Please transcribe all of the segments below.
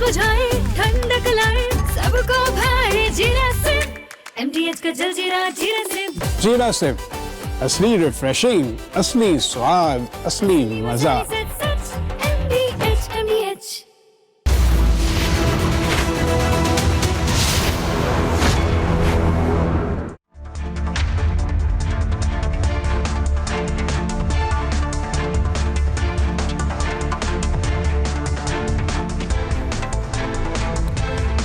बुझाए, ठंडक लाए, सबको भाए जीरा सिप। MTH का जलजीरा जीरा सिप। जीरा सिप, असली रिफ्रेशिंग, असली स्वाद, असली मजा। MTH।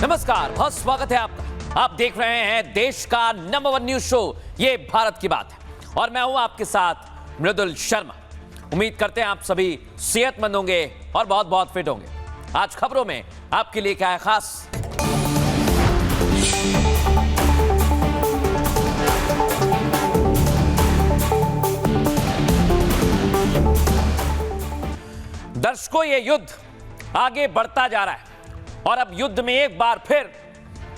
नमस्कार, बहुत स्वागत है आपका। आप देख रहे हैं देश का नंबर 1 न्यूज शो, ये भारत की बात है, और मैं हूं आपके साथ मृदुल शर्मा। उम्मीद करते हैं आप सभी सेहतमंद होंगे और बहुत बहुत फिट होंगे। आज खबरों में आपके लिए क्या है खास? दर्शकों, ये युद्ध आगे बढ़ता जा रहा है और अब युद्ध में एक बार फिर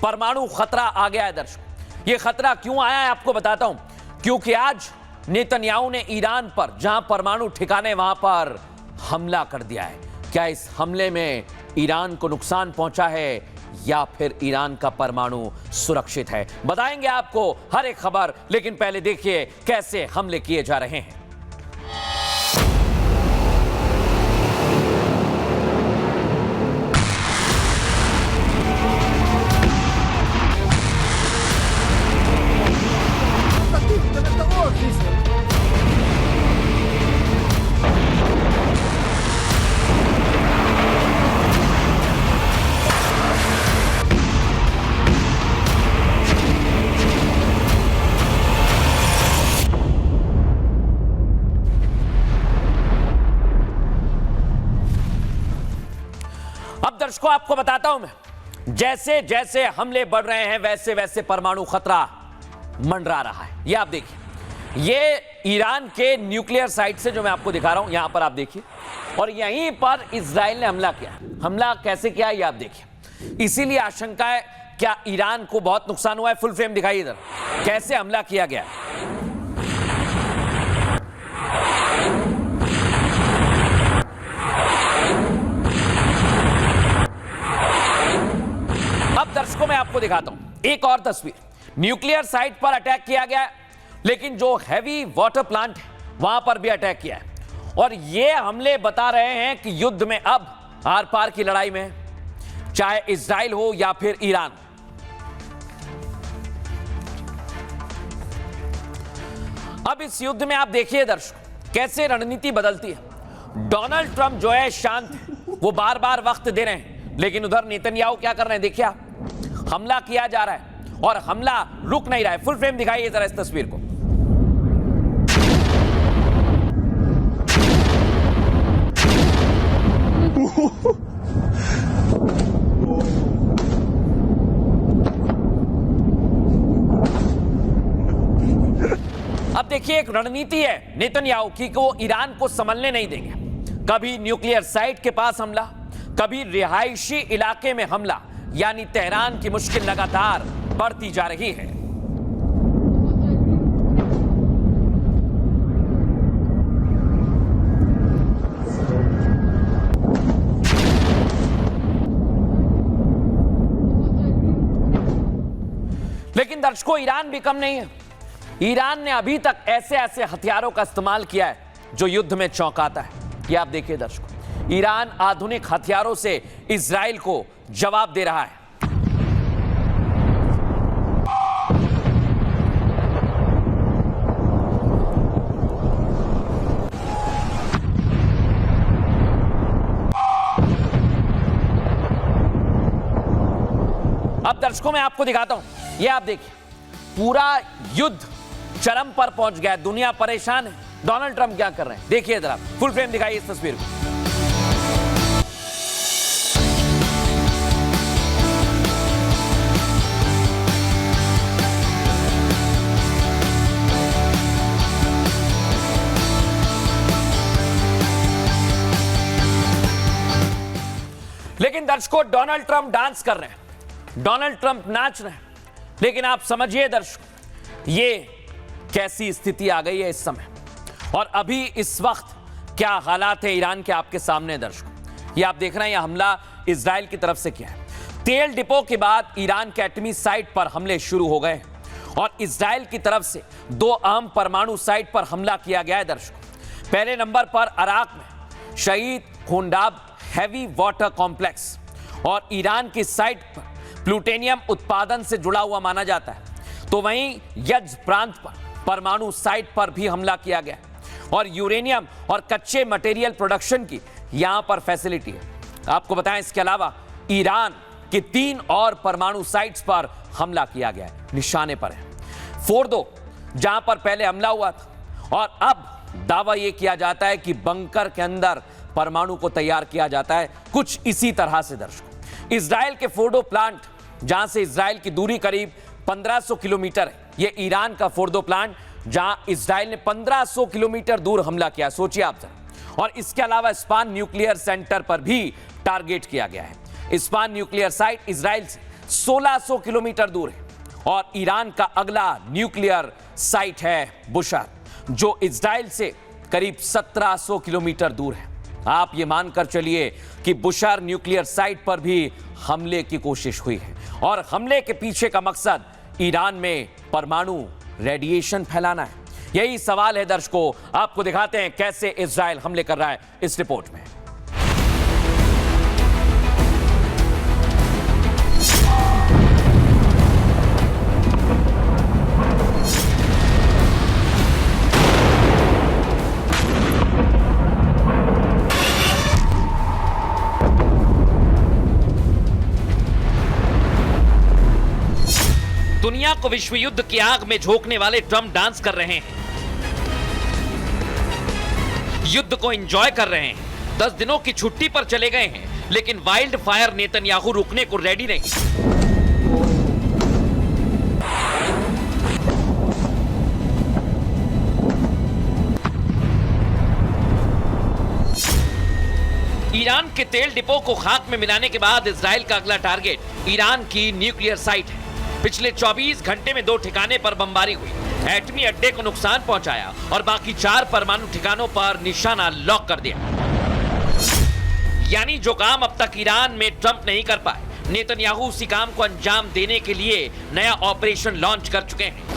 परमाणु खतरा आ गया है। दर्शकों, यह खतरा क्यों आया है आपको बताता हूं। क्योंकि आज नेतन्याहू ने ईरान पर, जहां परमाणु ठिकाने, वहां पर हमला कर दिया है। क्या इस हमले में ईरान को नुकसान पहुंचा है या फिर ईरान का परमाणु सुरक्षित है? बताएंगे आपको हर एक खबर, लेकिन पहले देखिए कैसे हमले किए जा रहे हैं। अब दर्शकों, आपको बताता हूं मैं, जैसे जैसे हमले बढ़ रहे हैं वैसे वैसे परमाणु खतरा मंडरा रहा है। ये आप देखिए, ये ईरान के न्यूक्लियर साइट से जो मैं आपको दिखा रहा हूं, यहां पर आप देखिए, और यहीं पर इजराइल ने हमला किया। हमला कैसे किया ये आप देखिए। इसीलिए आशंका है क्या ईरान को बहुत नुकसान हुआ है। फुल फ्रेम दिखाइए इधर, कैसे हमला किया गया। अब दर्शकों, मैं आपको दिखाता हूं एक और तस्वीर। न्यूक्लियर साइट पर अटैक किया गया है, लेकिन जो हैवी वाटर प्लांट है वहां पर भी अटैक किया है। और ये हमले बता रहे हैं कि युद्ध में अब आर पार की लड़ाई में, चाहे इजराइल हो या फिर ईरान। अब इस युद्ध में आप देखिए दर्शकों, कैसे रणनीति बदलती है। डोनाल्ड ट्रंप जो है शांत है, वो बार बार वक्त दे रहे हैं, लेकिन उधर नेतन्याहू क्या कर रहे हैं देखिए आप। हमला किया जा रहा है और हमला रुक नहीं रहा है। फुल फ्रेम दिखाइए जरा इस तस्वीर को। अब देखिए, एक रणनीति है नेतन्याहू की कि वो ईरान को संभलने नहीं देंगे। कभी न्यूक्लियर साइट के पास हमला, कभी रिहायशी इलाके में हमला, यानी तेहरान की मुश्किल लगातार बढ़ती जा रही है। लेकिन दर्शकों, ईरान भी कम नहीं है। ईरान ने अभी तक ऐसे ऐसे हथियारों का इस्तेमाल किया है जो युद्ध में चौंकाता है। ये आप देखिए दर्शकों, ईरान आधुनिक हथियारों से इजराइल को जवाब दे रहा है। अब दर्शकों, मैं आपको दिखाता हूं, ये आप देखिए, पूरा युद्ध चरम पर पहुंच गया है। दुनिया परेशान है। डोनाल्ड ट्रंप क्या कर रहे हैं देखिए जरा। फुल फ्रेम दिखाइए इस तस्वीर को। लेकिन दर्शकों, डोनाल्ड ट्रंप डांस कर रहे हैं, डोनाल्ड ट्रंप नाच रहे हैं। लेकिन आप समझिए दर्शकों, ये कैसी स्थिति आ गई है इस समय, और अभी इस वक्त क्या हालात है ईरान के आपके सामने दर्शकों। ये आप देख रहे हैं, यह हमला इजराइल की तरफ से किया है। तेल डिपो के बाद ईरान के एटमी साइट पर हमले शुरू हो गए और इजराइल की तरफ से 2 अहम परमाणु साइट पर हमला किया गया है दर्शकों। पहले नंबर पर अराक में शहीद खुंडाब हैवी वाटर कॉम्प्लेक्स और ईरान की साइट पर प्लूटोनियम उत्पादन से जुड़ा हुआ माना जाता है। तो वहीं यज्द प्रांत पर परमाणु साइट पर भी हमला किया गया और यूरेनियम और कच्चे मटेरियल प्रोडक्शन की यहां पर फैसिलिटी है। आपको बताएं, इसके अलावा ईरान के 3 और परमाणु साइट्स पर हमला किया गया है, निशाने पर है। फोर्दो जहां पर पहले हमला हुआ था और अब दावा यह किया जाता है कि बंकर के अंदर परमाणु को तैयार किया जाता है, कुछ इसी तरह से दर्शकों। इजराइल के फोर्डो प्लांट, जहां से इजराइल की दूरी करीब 1500 किलोमीटर है, यह ईरान का फोर्डो प्लांट जहां इजराइल ने 1500 किलोमीटर दूर हमला किया, सोचिए आप जरा। और इसके अलावा स्पान न्यूक्लियर सेंटर पर भी टारगेट किया गया है। स्पान न्यूक्लियर साइट इजराइल से 1600 किलोमीटर दूर है और ईरान का अगला न्यूक्लियर साइट है बुशर, जो इजराइल से करीब 1700 किलोमीटर दूर है। आप ये मानकर चलिए कि बुशर न्यूक्लियर साइट पर भी हमले की कोशिश हुई है और हमले के पीछे का मकसद ईरान में परमाणु रेडिएशन फैलाना है। यही सवाल है दर्शकों, आपको दिखाते हैं कैसे इजराइल हमले कर रहा है इस रिपोर्ट में। दुनिया को विश्व युद्ध की आग में झोंकने वाले ट्रंप डांस कर रहे हैं, युद्ध को एंजॉय कर रहे हैं। 10 दिनों की छुट्टी पर चले गए हैं, लेकिन वाइल्ड फायर नेतन्याहू रुकने को रेडी नहीं। ईरान के तेल डिपो को खाक में मिलाने के बाद इजराइल का अगला टारगेट ईरान की न्यूक्लियर साइट है। पिछले 24 घंटे में 2 ठिकाने पर बमबारी हुई, एटमी अड्डे को नुकसान पहुंचाया और बाकी 4 परमाणु ठिकानों पर निशाना लॉक कर दिया। यानी जो काम अब तक ईरान में ट्रंप नहीं कर पाए, नेतन्याहू उसी काम को अंजाम देने के लिए नया ऑपरेशन लॉन्च कर चुके हैं,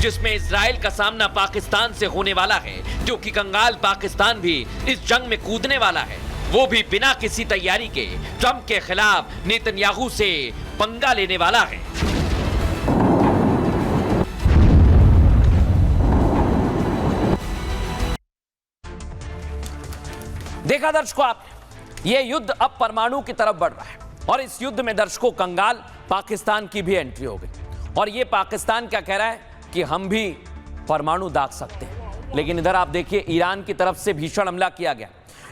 जिसमें इजराइल का सामना पाकिस्तान से होने वाला है, क्योंकि कंगाल पाकिस्तान भी इस जंग में कूदने वाला है, वो भी बिना किसी तैयारी के ट्रंप के खिलाफ नेतन्याहू से पंगा लेने वाला है। देखा दर्शकों आपने, ये युद्ध अब परमाणु की तरफ बढ़ रहा है और इस युद्ध में दर्शकों कंगाल पाकिस्तान की भी एंट्री हो गई और ये पाकिस्तान क्या कह रहा है कि हम भी परमाणु दाग सकते हैं। लेकिन इधर आप देखिए, ईरान की तरफ से भीषण हमला किया गया,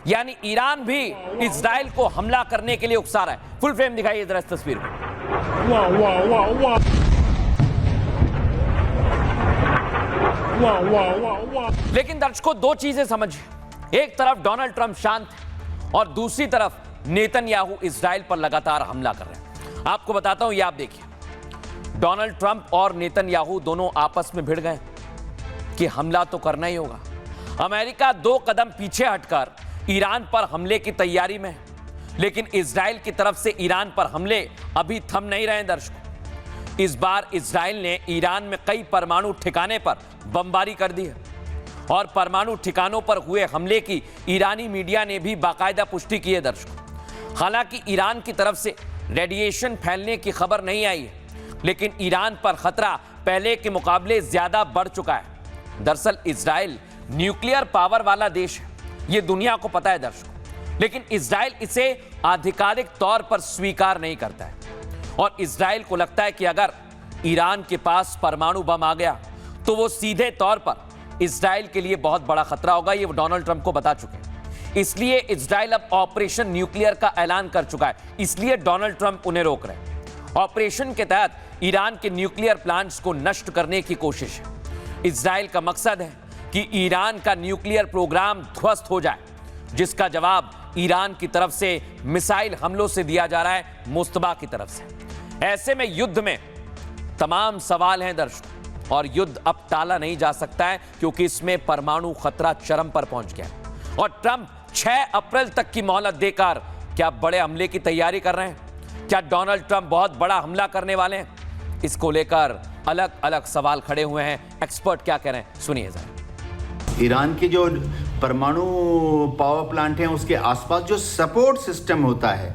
यानी ईरान भी इजराइल को हमला करने के लिए उकसा रहा है। फुल फ्रेम दिखाइए इधर इस तस्वीर को। वाह वाह वाह वाह वाह वाह वाह वाह। लेकिन दर्शकों, 2 चीजें समझिए, एक तरफ डोनाल्ड ट्रंप शांत है और दूसरी तरफ नेतन्याहू इजराइल पर लगातार हमला कर रहे हैं। आपको बताता हूं, ये आप देखिए, डोनाल्ड ट्रंप और नेतन्याहू दोनों आपस में भिड़ गए कि हमला तो करना ही होगा। अमेरिका 2 कदम पीछे हटकर ईरान पर हमले की तैयारी में है, लेकिन इजराइल की तरफ से ईरान पर हमले अभी थम नहीं रहे दर्शकों। इस बार इजराइल ने ईरान में कई परमाणु ठिकाने पर बमबारी कर दी है और परमाणु ठिकानों पर हुए हमले की ईरानी मीडिया ने भी बाकायदा पुष्टि की है दर्शकों। हालांकि ईरान की तरफ से रेडिएशन फैलने की खबर नहीं आई है, लेकिन ईरान पर खतरा पहले के मुकाबले ज्यादा बढ़ चुका है। दरअसल इजराइल न्यूक्लियर पावर वाला देश है, यह दुनिया को पता है दर्शकों, लेकिन इजराइल इसे आधिकारिक तौर पर स्वीकार नहीं करता है और इजराइल को लगता है कि अगर ईरान के पास परमाणु बम आ गया तो वो सीधे तौर पर इजराइल के लिए बहुत बड़ा खतरा होगा। ये डोनाल्ड ट्रंप को बता चुके हैं, इसलिए इजराइल अब ऑपरेशन न्यूक्लियर का ऐलान कर चुका है, इसलिए डोनाल्ड ट्रंप उन्हें रोक रहे हैं। ऑपरेशन के तहत ईरान के न्यूक्लियर प्लांट्स को नष्ट करने की कोशिश है। इजराइल का मकसद है कि ईरान का न्यूक्लियर प्रोग्राम ध्वस्त हो जाए, जिसका जवाब ईरान की तरफ से मिसाइल हमलों से दिया जा रहा है, मुस्तबा की तरफ से। ऐसे में युद्ध में तमाम सवाल हैं दर्शकों, और युद्ध अब टाला नहीं जा सकता है, क्योंकि इसमें परमाणु खतरा चरम पर पहुंच गया है और ट्रंप 6 अप्रैल तक की मोहलत देकर क्या बड़े हमले की तैयारी कर रहे हैं? क्या डोनाल्ड ट्रंप बहुत बड़ा हमला करने वाले हैं? इसको लेकर अलग अलग सवाल खड़े हुए हैं। एक्सपर्ट क्या कह रहे हैं, सुनिए जरा। ईरान के जो परमाणु पावर प्लांट हैं उसके आसपास जो सपोर्ट सिस्टम होता है,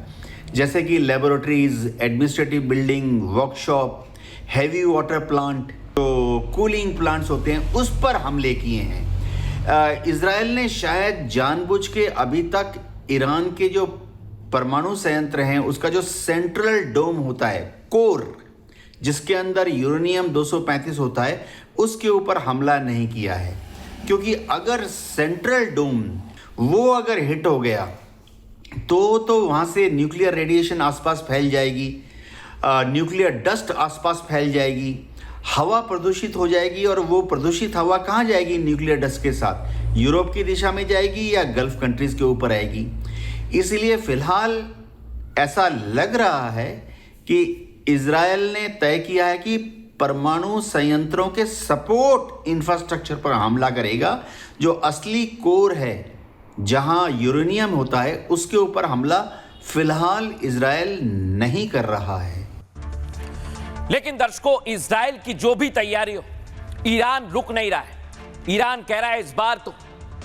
जैसे कि laboratories, administrative building, workshop, heavy water plant, तो कूलिंग प्लांट्स होते हैं, उस पर हमले किए हैं। इजराइल ने शायद जानबूझ के अभी तक ईरान के जो परमाणु संयंत्र हैं उसका जो सेंट्रल डोम होता है, कोर, जिसके अंदर यूरेनियम 235 होता है, उसके ऊपर हमला नहीं किया है। क्योंकि अगर सेंट्रल डोम वो अगर हिट हो गया तो वहाँ से न्यूक्लियर रेडिएशन आसपास फैल जाएगी, न्यूक्लियर डस्ट आसपास फैल जाएगी, हवा प्रदूषित हो जाएगी। और वो प्रदूषित हवा कहाँ जाएगी न्यूक्लियर डस्ट के साथ? यूरोप की दिशा में जाएगी या गल्फ कंट्रीज़ के ऊपर आएगी। इसलिए फ़िलहाल ऐसा लग रहा है कि इजराइल ने तय किया है कि परमाणु संयंत्रों के सपोर्ट इंफ्रास्ट्रक्चर पर हमला करेगा। जो असली कोर है जहां यूरेनियम होता है उसके ऊपर हमला फिलहाल इजराइल नहीं कर रहा है। लेकिन दर्शकों, इजराइल की जो भी तैयारी हो, ईरान रुक नहीं रहा है। ईरान कह रहा है इस बार तो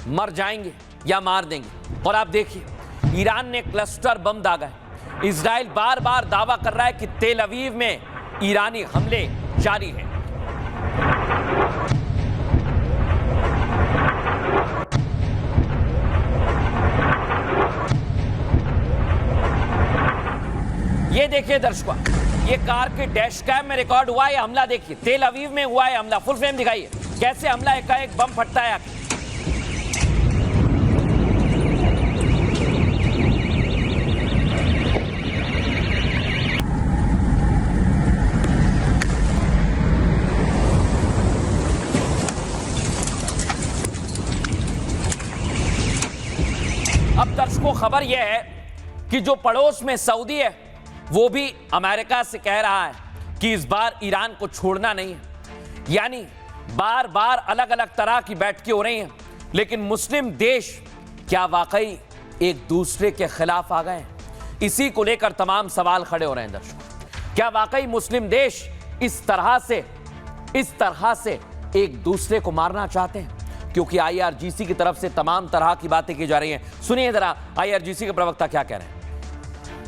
मर जाएंगे या मार देंगे। और आप देखिए, ईरान ने क्लस्टर बम दागा है। इजराइल बार बार दावा कर रहा है कि तेल अवीव में ईरानी हमले जारी है। ये देखिए दर्शकों, ये कार के डैश कैम में रिकॉर्ड हुआ है हमला। देखिए, तेल अवीव में हुआ है हमला। फुल फ्रेम दिखाइए कैसे हमला एकाएक बम फटता है आके। अब दर्शकों, खबर यह है कि जो पड़ोस में सऊदी है वो भी अमेरिका से कह रहा है कि इस बार ईरान को छोड़ना नहीं है। यानी बार बार अलग अलग तरह की बैठकें हो रही हैं। लेकिन मुस्लिम देश क्या वाकई एक दूसरे के खिलाफ आ गए हैं? इसी को लेकर तमाम सवाल खड़े हो रहे हैं दर्शकों। क्या वाकई मुस्लिम देश इस तरह से एक दूसरे को मारना चाहते हैं? क्योंकि IRGC की तरफ से तमाम तरह की बातें की जा रही हैं। सुनिए जरा IRGC के प्रवक्ता क्या कह रहे हैं।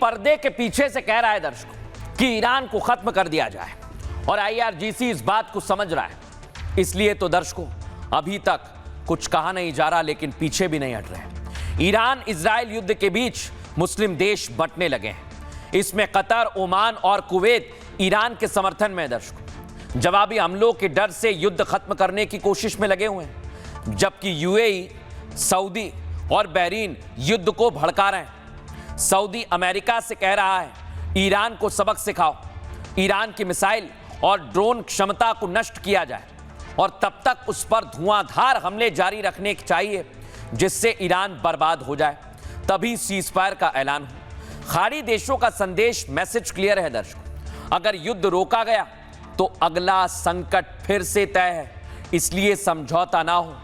पर्दे के पीछे से कह रहा है दर्शकों कि ईरान को खत्म कर दिया जाए, और IRGC इस बात को समझ रहा है। इसलिए तो दर्शकों, अभी तक कुछ कहा नहीं जा रहा, लेकिन पीछे भी नहीं हट रहे। ईरान इजराइल युद्ध के बीच मुस्लिम देश बंटने लगे हैं। इसमें कतर, ओमान और कुवैत ईरान के समर्थन में है दर्शकों। जवाबी हमलों के डर से युद्ध खत्म करने की कोशिश में लगे हुए हैं, जबकि UAE, सऊदी और बहरीन युद्ध को भड़का रहे हैं। सऊदी अमेरिका से कह रहा है ईरान को सबक सिखाओ, ईरान की मिसाइल और ड्रोन क्षमता को नष्ट किया जाए और तब तक उस पर धुआंधार हमले जारी रखने चाहिए जिससे ईरान बर्बाद हो जाए, तभी सीजफायर का ऐलान हो। खाड़ी देशों का संदेश, मैसेज क्लियर है दर्शकों। अगर युद्ध रोका गया तो अगला संकट फिर से तय है, इसलिए समझौता ना हो।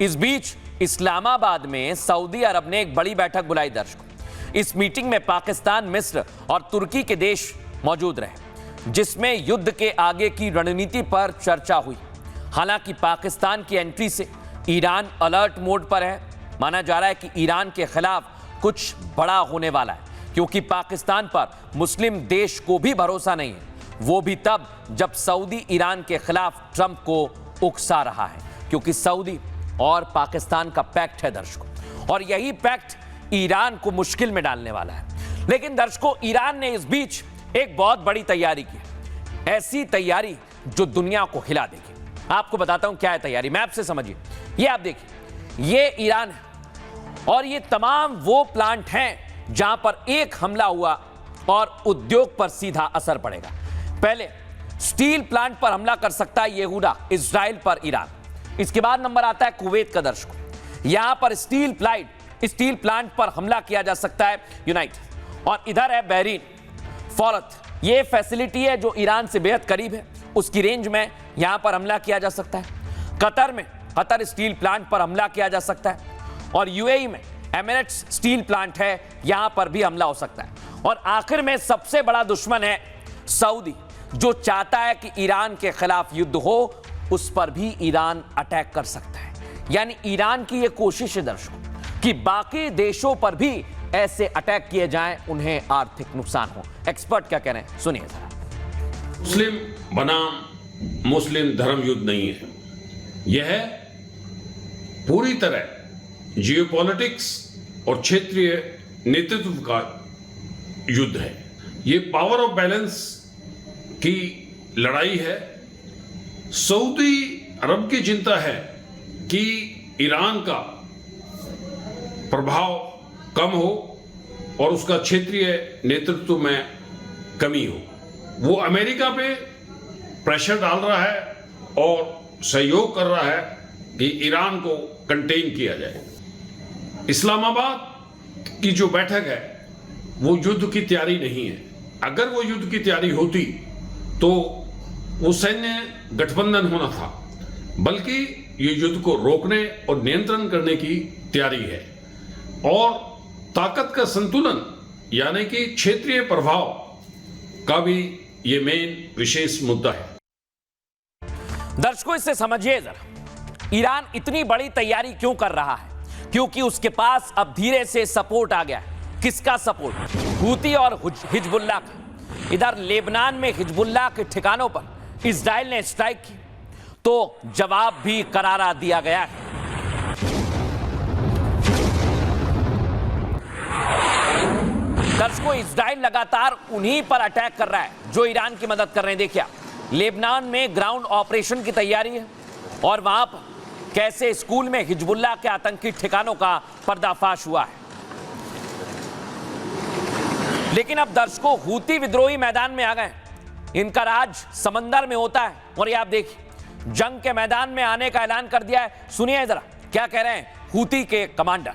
इस बीच इस्लामाबाद में सऊदी अरब ने एक बड़ी बैठक बुलाई दर्शकों। इस मीटिंग में पाकिस्तान, मिस्र और तुर्की के देश मौजूद रहे, जिसमें युद्ध के आगे की रणनीति पर चर्चा हुई। हालांकि पाकिस्तान की एंट्री से ईरान अलर्ट मोड पर है। माना जा रहा है कि ईरान के खिलाफ कुछ बड़ा होने वाला है, क्योंकि पाकिस्तान पर मुस्लिम देश को भी भरोसा नहीं है, वो भी तब जब सऊदी ईरान के खिलाफ ट्रंप को उकसा रहा है, क्योंकि सऊदी और पाकिस्तान का पैक्ट है दर्शकों, और यही पैक्ट ईरान को मुश्किल में डालने वाला है। लेकिन दर्शकों, ईरान ने इस बीच एक बहुत बड़ी तैयारी की, ऐसी तैयारी जो दुनिया को हिला देगी। आपको बताता हूं क्या है तैयारी, मैप से समझिए। ये आप देखिए, ये ईरान है और ये तमाम वो प्लांट हैं जहां पर एक हमला हुआ और उद्योग पर सीधा असर पड़ेगा। पहले स्टील प्लांट पर हमला कर सकता है यहूदा, इजराइल पर ईरान। इसके बाद नंबर आता है कुवैत का दर्शकों। यहां पर स्टील प्लांट पर हमला किया जा सकता है यूनाइटेड। और इधर है बहरीन फौरत, ये फैसिलिटी है जो ईरान से बेहद करीब है, उसकी रेंज में यहां पर हमला किया जा सकता है। कतर स्टील प्लांट पर हमला किया जा सकता है। और यूएई में एमिरेट्स स्टील प्लांट है, यहां पर भी हमला हो सकता है। और आखिर में सबसे बड़ा दुश्मन है सऊदी, जो चाहता है कि ईरान के खिलाफ युद्ध हो, उस पर भी ईरान अटैक कर सकता है। यानी ईरान की यह कोशिश है दर्शकों कि बाकी देशों पर भी ऐसे अटैक किए जाएं, उन्हें आर्थिक नुकसान हो। एक्सपर्ट क्या कह रहे हैं, सुनिए जरा। मुस्लिम बनाम मुस्लिम धर्म युद्ध नहीं है, यह पूरी तरह जियोपॉलिटिक्स और क्षेत्रीय नेतृत्व का युद्ध है। यह पावर ऑफ बैलेंस की लड़ाई है। सऊदी अरब की चिंता है कि ईरान का प्रभाव कम हो और उसका क्षेत्रीय नेतृत्व में कमी हो। वो अमेरिका पे प्रेशर डाल रहा है और सहयोग कर रहा है कि ईरान को कंटेन किया जाए। इस्लामाबाद की जो बैठक है वो युद्ध की तैयारी नहीं है। अगर वो युद्ध की तैयारी होती तो वो सैन्य गठबंधन होना था, बल्कि ये युद्ध को रोकने और नियंत्रण करने की तैयारी है। और ताकत का संतुलन यानी कि क्षेत्रीय प्रभाव का भी ये मेन विशेष मुद्दा है। दर्शकों, इससे समझिए जरा, ईरान इतनी बड़ी तैयारी क्यों कर रहा है? क्योंकि उसके पास अब धीरे से सपोर्ट आ गया है। किसका सपोर्ट? हूती और हिजबुल्लाह का। इधर लेबनान में हिजबुल्लाह के ठिकानों पर इजराइल ने स्ट्राइक की तो जवाब भी करारा दिया गया है। दर्शकों, इजराइल लगातार उन्हीं पर अटैक कर रहा है जो ईरान की मदद कर रहे हैं। देखिए, लेबनान में ग्राउंड ऑपरेशन की तैयारी है और वहां पर कैसे स्कूल में हिजबुल्लाह के आतंकी ठिकानों का पर्दाफाश हुआ है। लेकिन अब दर्शकों, हूती विद्रोही मैदान में आ गए। इनका राज समंदर में होता है और ये आप देखिए, जंग के मैदान में आने का ऐलान कर दिया है। सुनिए जरा क्या कह रहे हैं हूती के कमांडर।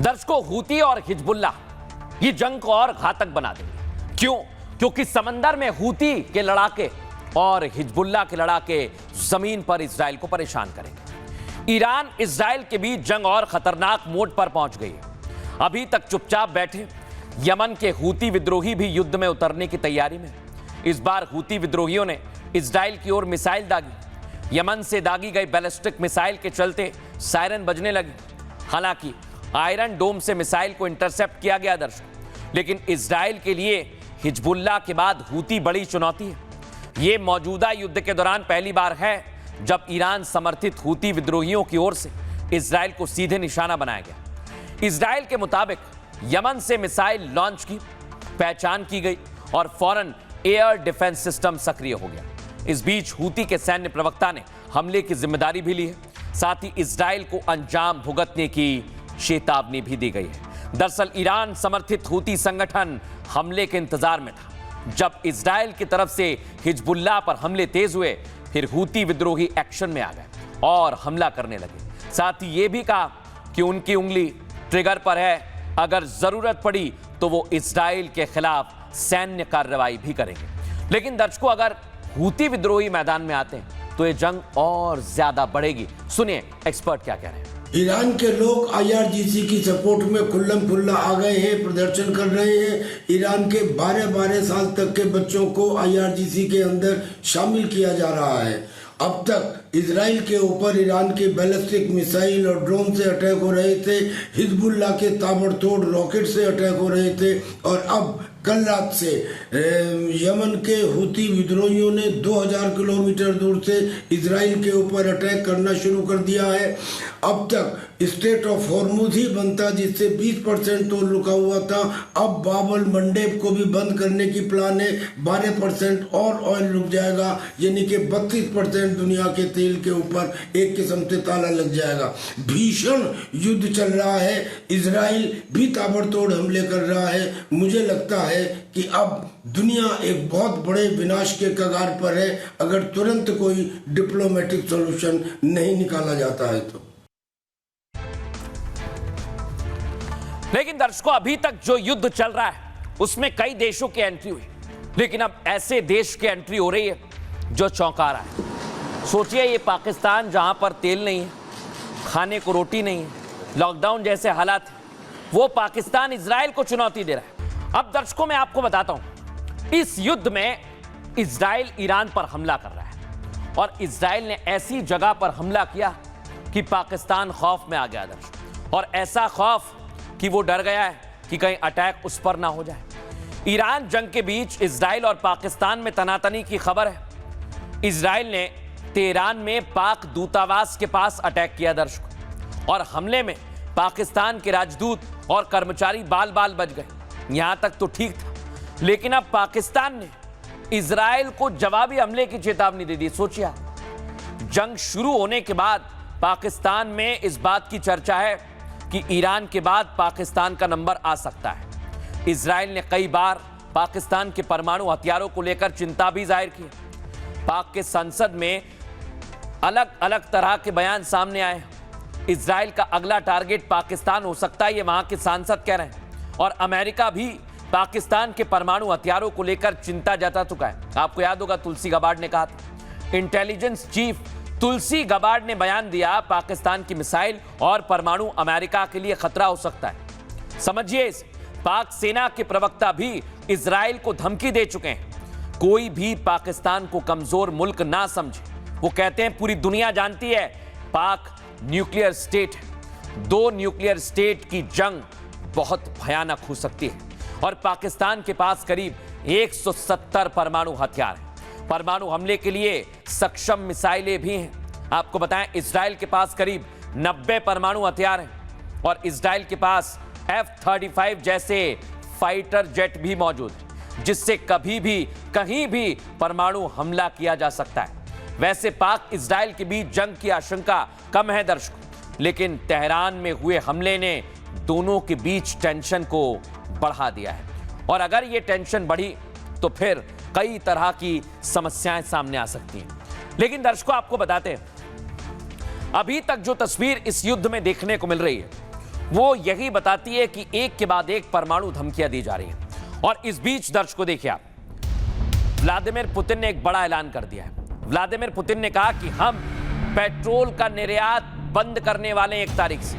दर्शकों, हूती और हिजबुल्लाह ये जंग को और घातक बना देंगे। क्यों? क्योंकि समंदर में हूती के लड़ाके और हिजबुल्लाह के लड़ाके जमीन पर इजराइल को परेशान करेंगे। ईरान इजराइल के बीच जंग और खतरनाक मोड पर पहुंच गई है। अभी तक चुपचाप बैठे यमन के हूती विद्रोही भी युद्ध में उतरने की तैयारी में। इस बार हूती विद्रोहियों ने इजराइल की ओर मिसाइल दागी। यमन से दागी गई बैलिस्टिक मिसाइल के चलते सायरन बजने लगी। हालांकि आयरन डोम से मिसाइल को इंटरसेप्ट किया गया दर्शक, लेकिन इजराइल के लिए हिजबुल्लाह के बाद हूती बड़ी चुनौती है। यह मौजूदा युद्ध के दौरान पहली बार है जब ईरान समर्थित हूती विद्रोहियों की ओर से इजराइल को सीधे निशाना बनाया गया। इजराइल के मुताबिक यमन से मिसाइल लॉन्च की पहचान की गई और फौरन एयर डिफेंस सिस्टम सक्रिय हो गया। इस बीच हूती के सैन्य प्रवक्ता ने हमले की जिम्मेदारी भी ली है, साथ ही इजराइल को अंजाम भुगतने की चेतावनी भी दी गई है। दरअसल ईरान समर्थित हूती संगठन हमले के इंतजार में था। जब इजराइल की तरफ से हिजबुल्लाह पर हमले तेज हुए, फिर हूती विद्रोही एक्शन में आ गए और हमला करने लगे। साथ ही यह भी कहा कि उनकी उंगली ट्रिगर पर है, अगर जरूरत पड़ी तो वो इजराइल के खिलाफ सैन्य कार्रवाई भी करेंगे। लेकिन दर्शकों, अगर हूती विद्रोही मैदान में आते हैं तो ये जंग और ज्यादा बढ़ेगी। सुनिए एक्सपर्ट क्या कह रहे हैं। ईरान के लोग IRGC की सपोर्ट में खुल्लम खुल्ला आ गए हैं, प्रदर्शन कर रहे हैं। ईरान के 12-12 साल तक के बच्चों को IRGC के अंदर शामिल किया जा रहा है। अब तक इजराइल के ऊपर ईरान के बैलिस्टिक मिसाइल और ड्रोन से अटैक हो रहे थे, हिजबुल्लाह के ताबड़तोड़ रॉकेट से अटैक हो रहे थे, और अब कल रात से यमन के हुती विद्रोहियों ने 2000 किलोमीटर दूर से इजराइल के ऊपर अटैक करना शुरू कर दिया है। अब तक स्टेट ऑफ हॉर्मुज ही बनता, जिससे 20% तो रुका हुआ था। अब बाबल मंडेब को भी बंद करने की प्लान है। 12% और ऑयल रुक जाएगा, यानी कि 32% दुनिया के तेल के ऊपर एक किस्म से ताला लग जाएगा। भीषण युद्ध चल रहा है, इजराइल भी ताबड़तोड़ हमले कर रहा है। मुझे लगता है कि अब दुनिया एक बहुत बड़े विनाश के कगार पर है, अगर तुरंत कोई डिप्लोमेटिक सॉल्यूशन नहीं निकाला जाता है तो। लेकिन दर्शकों, अभी तक जो युद्ध चल रहा है उसमें कई देशों की एंट्री हुई, लेकिन अब ऐसे देश की एंट्री हो रही है जो चौंका रहा है। सोचिए, ये पाकिस्तान जहां पर तेल नहीं है, खाने को रोटी नहीं है, लॉकडाउन जैसे हालात है, वो पाकिस्तान इजराइल को चुनौती दे रहा है। अब दर्शकों, मैं आपको बताता हूं, इस युद्ध में इजराइल ईरान पर हमला कर रहा है और इजराइल ने ऐसी जगह पर हमला किया कि पाकिस्तान खौफ में आ गया दर्शकों, और ऐसा खौफ कि वो डर गया है कि कहीं अटैक उस पर ना हो जाए। ईरान जंग के बीच इजराइल और पाकिस्तान में तनातनी की खबर है। इजराइल ने तेहरान में पाक दूतावास के पास अटैक किया दर्शकों, और हमले में पाकिस्तान के राजदूत और कर्मचारी बाल बाल बच गए। यहां तक तो ठीक था, लेकिन अब पाकिस्तान ने इजराइल को जवाबी हमले की चेतावनी दे दी। सोचिए, जंग शुरू होने के बाद पाकिस्तान में इस बात की चर्चा है कि ईरान के बाद पाकिस्तान का नंबर आ सकता है। इजराइल ने कई बार पाकिस्तान के परमाणु हथियारों को लेकर चिंता भी जाहिर की। पाक के संसद में अलग अलग तरह के बयान सामने आए। इजराइल का अगला टारगेट पाकिस्तान हो सकता है, ये वहां के सांसद कह रहे हैं, और अमेरिका भी पाकिस्तान के परमाणु हथियारों को लेकर चिंता जता चुका है। आपको याद होगा, तुलसी गबार्ड ने कहा था। इंटेलिजेंस चीफ तुलसी गबार्ड ने बयान दिया, पाकिस्तान की मिसाइल और परमाणु अमेरिका के लिए खतरा हो सकता है। समझिए, पाक सेना के प्रवक्ता भी इजराइल को धमकी दे चुके हैं, कोई भी पाकिस्तान को कमजोर मुल्क ना समझे। वो कहते हैं, पूरी दुनिया जानती है पाक न्यूक्लियर स्टेट है, 2 न्यूक्लियर स्टेट की जंग बहुत भयानक हो सकती है, और पाकिस्तान के पास करीब 170 परमाणु हथियार हैं। परमाणु हमले के लिए सक्षम मिसाइलें भी हैं। आपको बताएं, इजराइल के पास करीब 90 परमाणु हथियार हैं, और इजराइल के पास F-35 जैसे फाइटर जेट भी मौजूद है, जिससे कभी भी कहीं भी परमाणु हमला किया जा सकता है। वैसे पाक इजराइल के बीच जंग की आशंका कम है दर्शकों, लेकिन तेहरान में हुए हमले ने दोनों के बीच टेंशन को बढ़ा दिया है, और अगर ये टेंशन बढ़ी तो फिर कई तरह की समस्याएं सामने आ सकती हैं। लेकिन दर्शकों, आपको बताते हैं, अभी तक जो तस्वीर इस युद्ध में देखने को मिल रही है वो यही बताती है कि एक के बाद एक परमाणु धमकियां दी जा रही हैं। और इस बीच दर्शकों, देखिए आप, व्लादिमीर पुतिन ने एक बड़ा ऐलान कर दिया है। व्लादिमीर पुतिन ने कहा कि हम पेट्रोल का निर्यात बंद करने वाले हैं 1 तारीख से,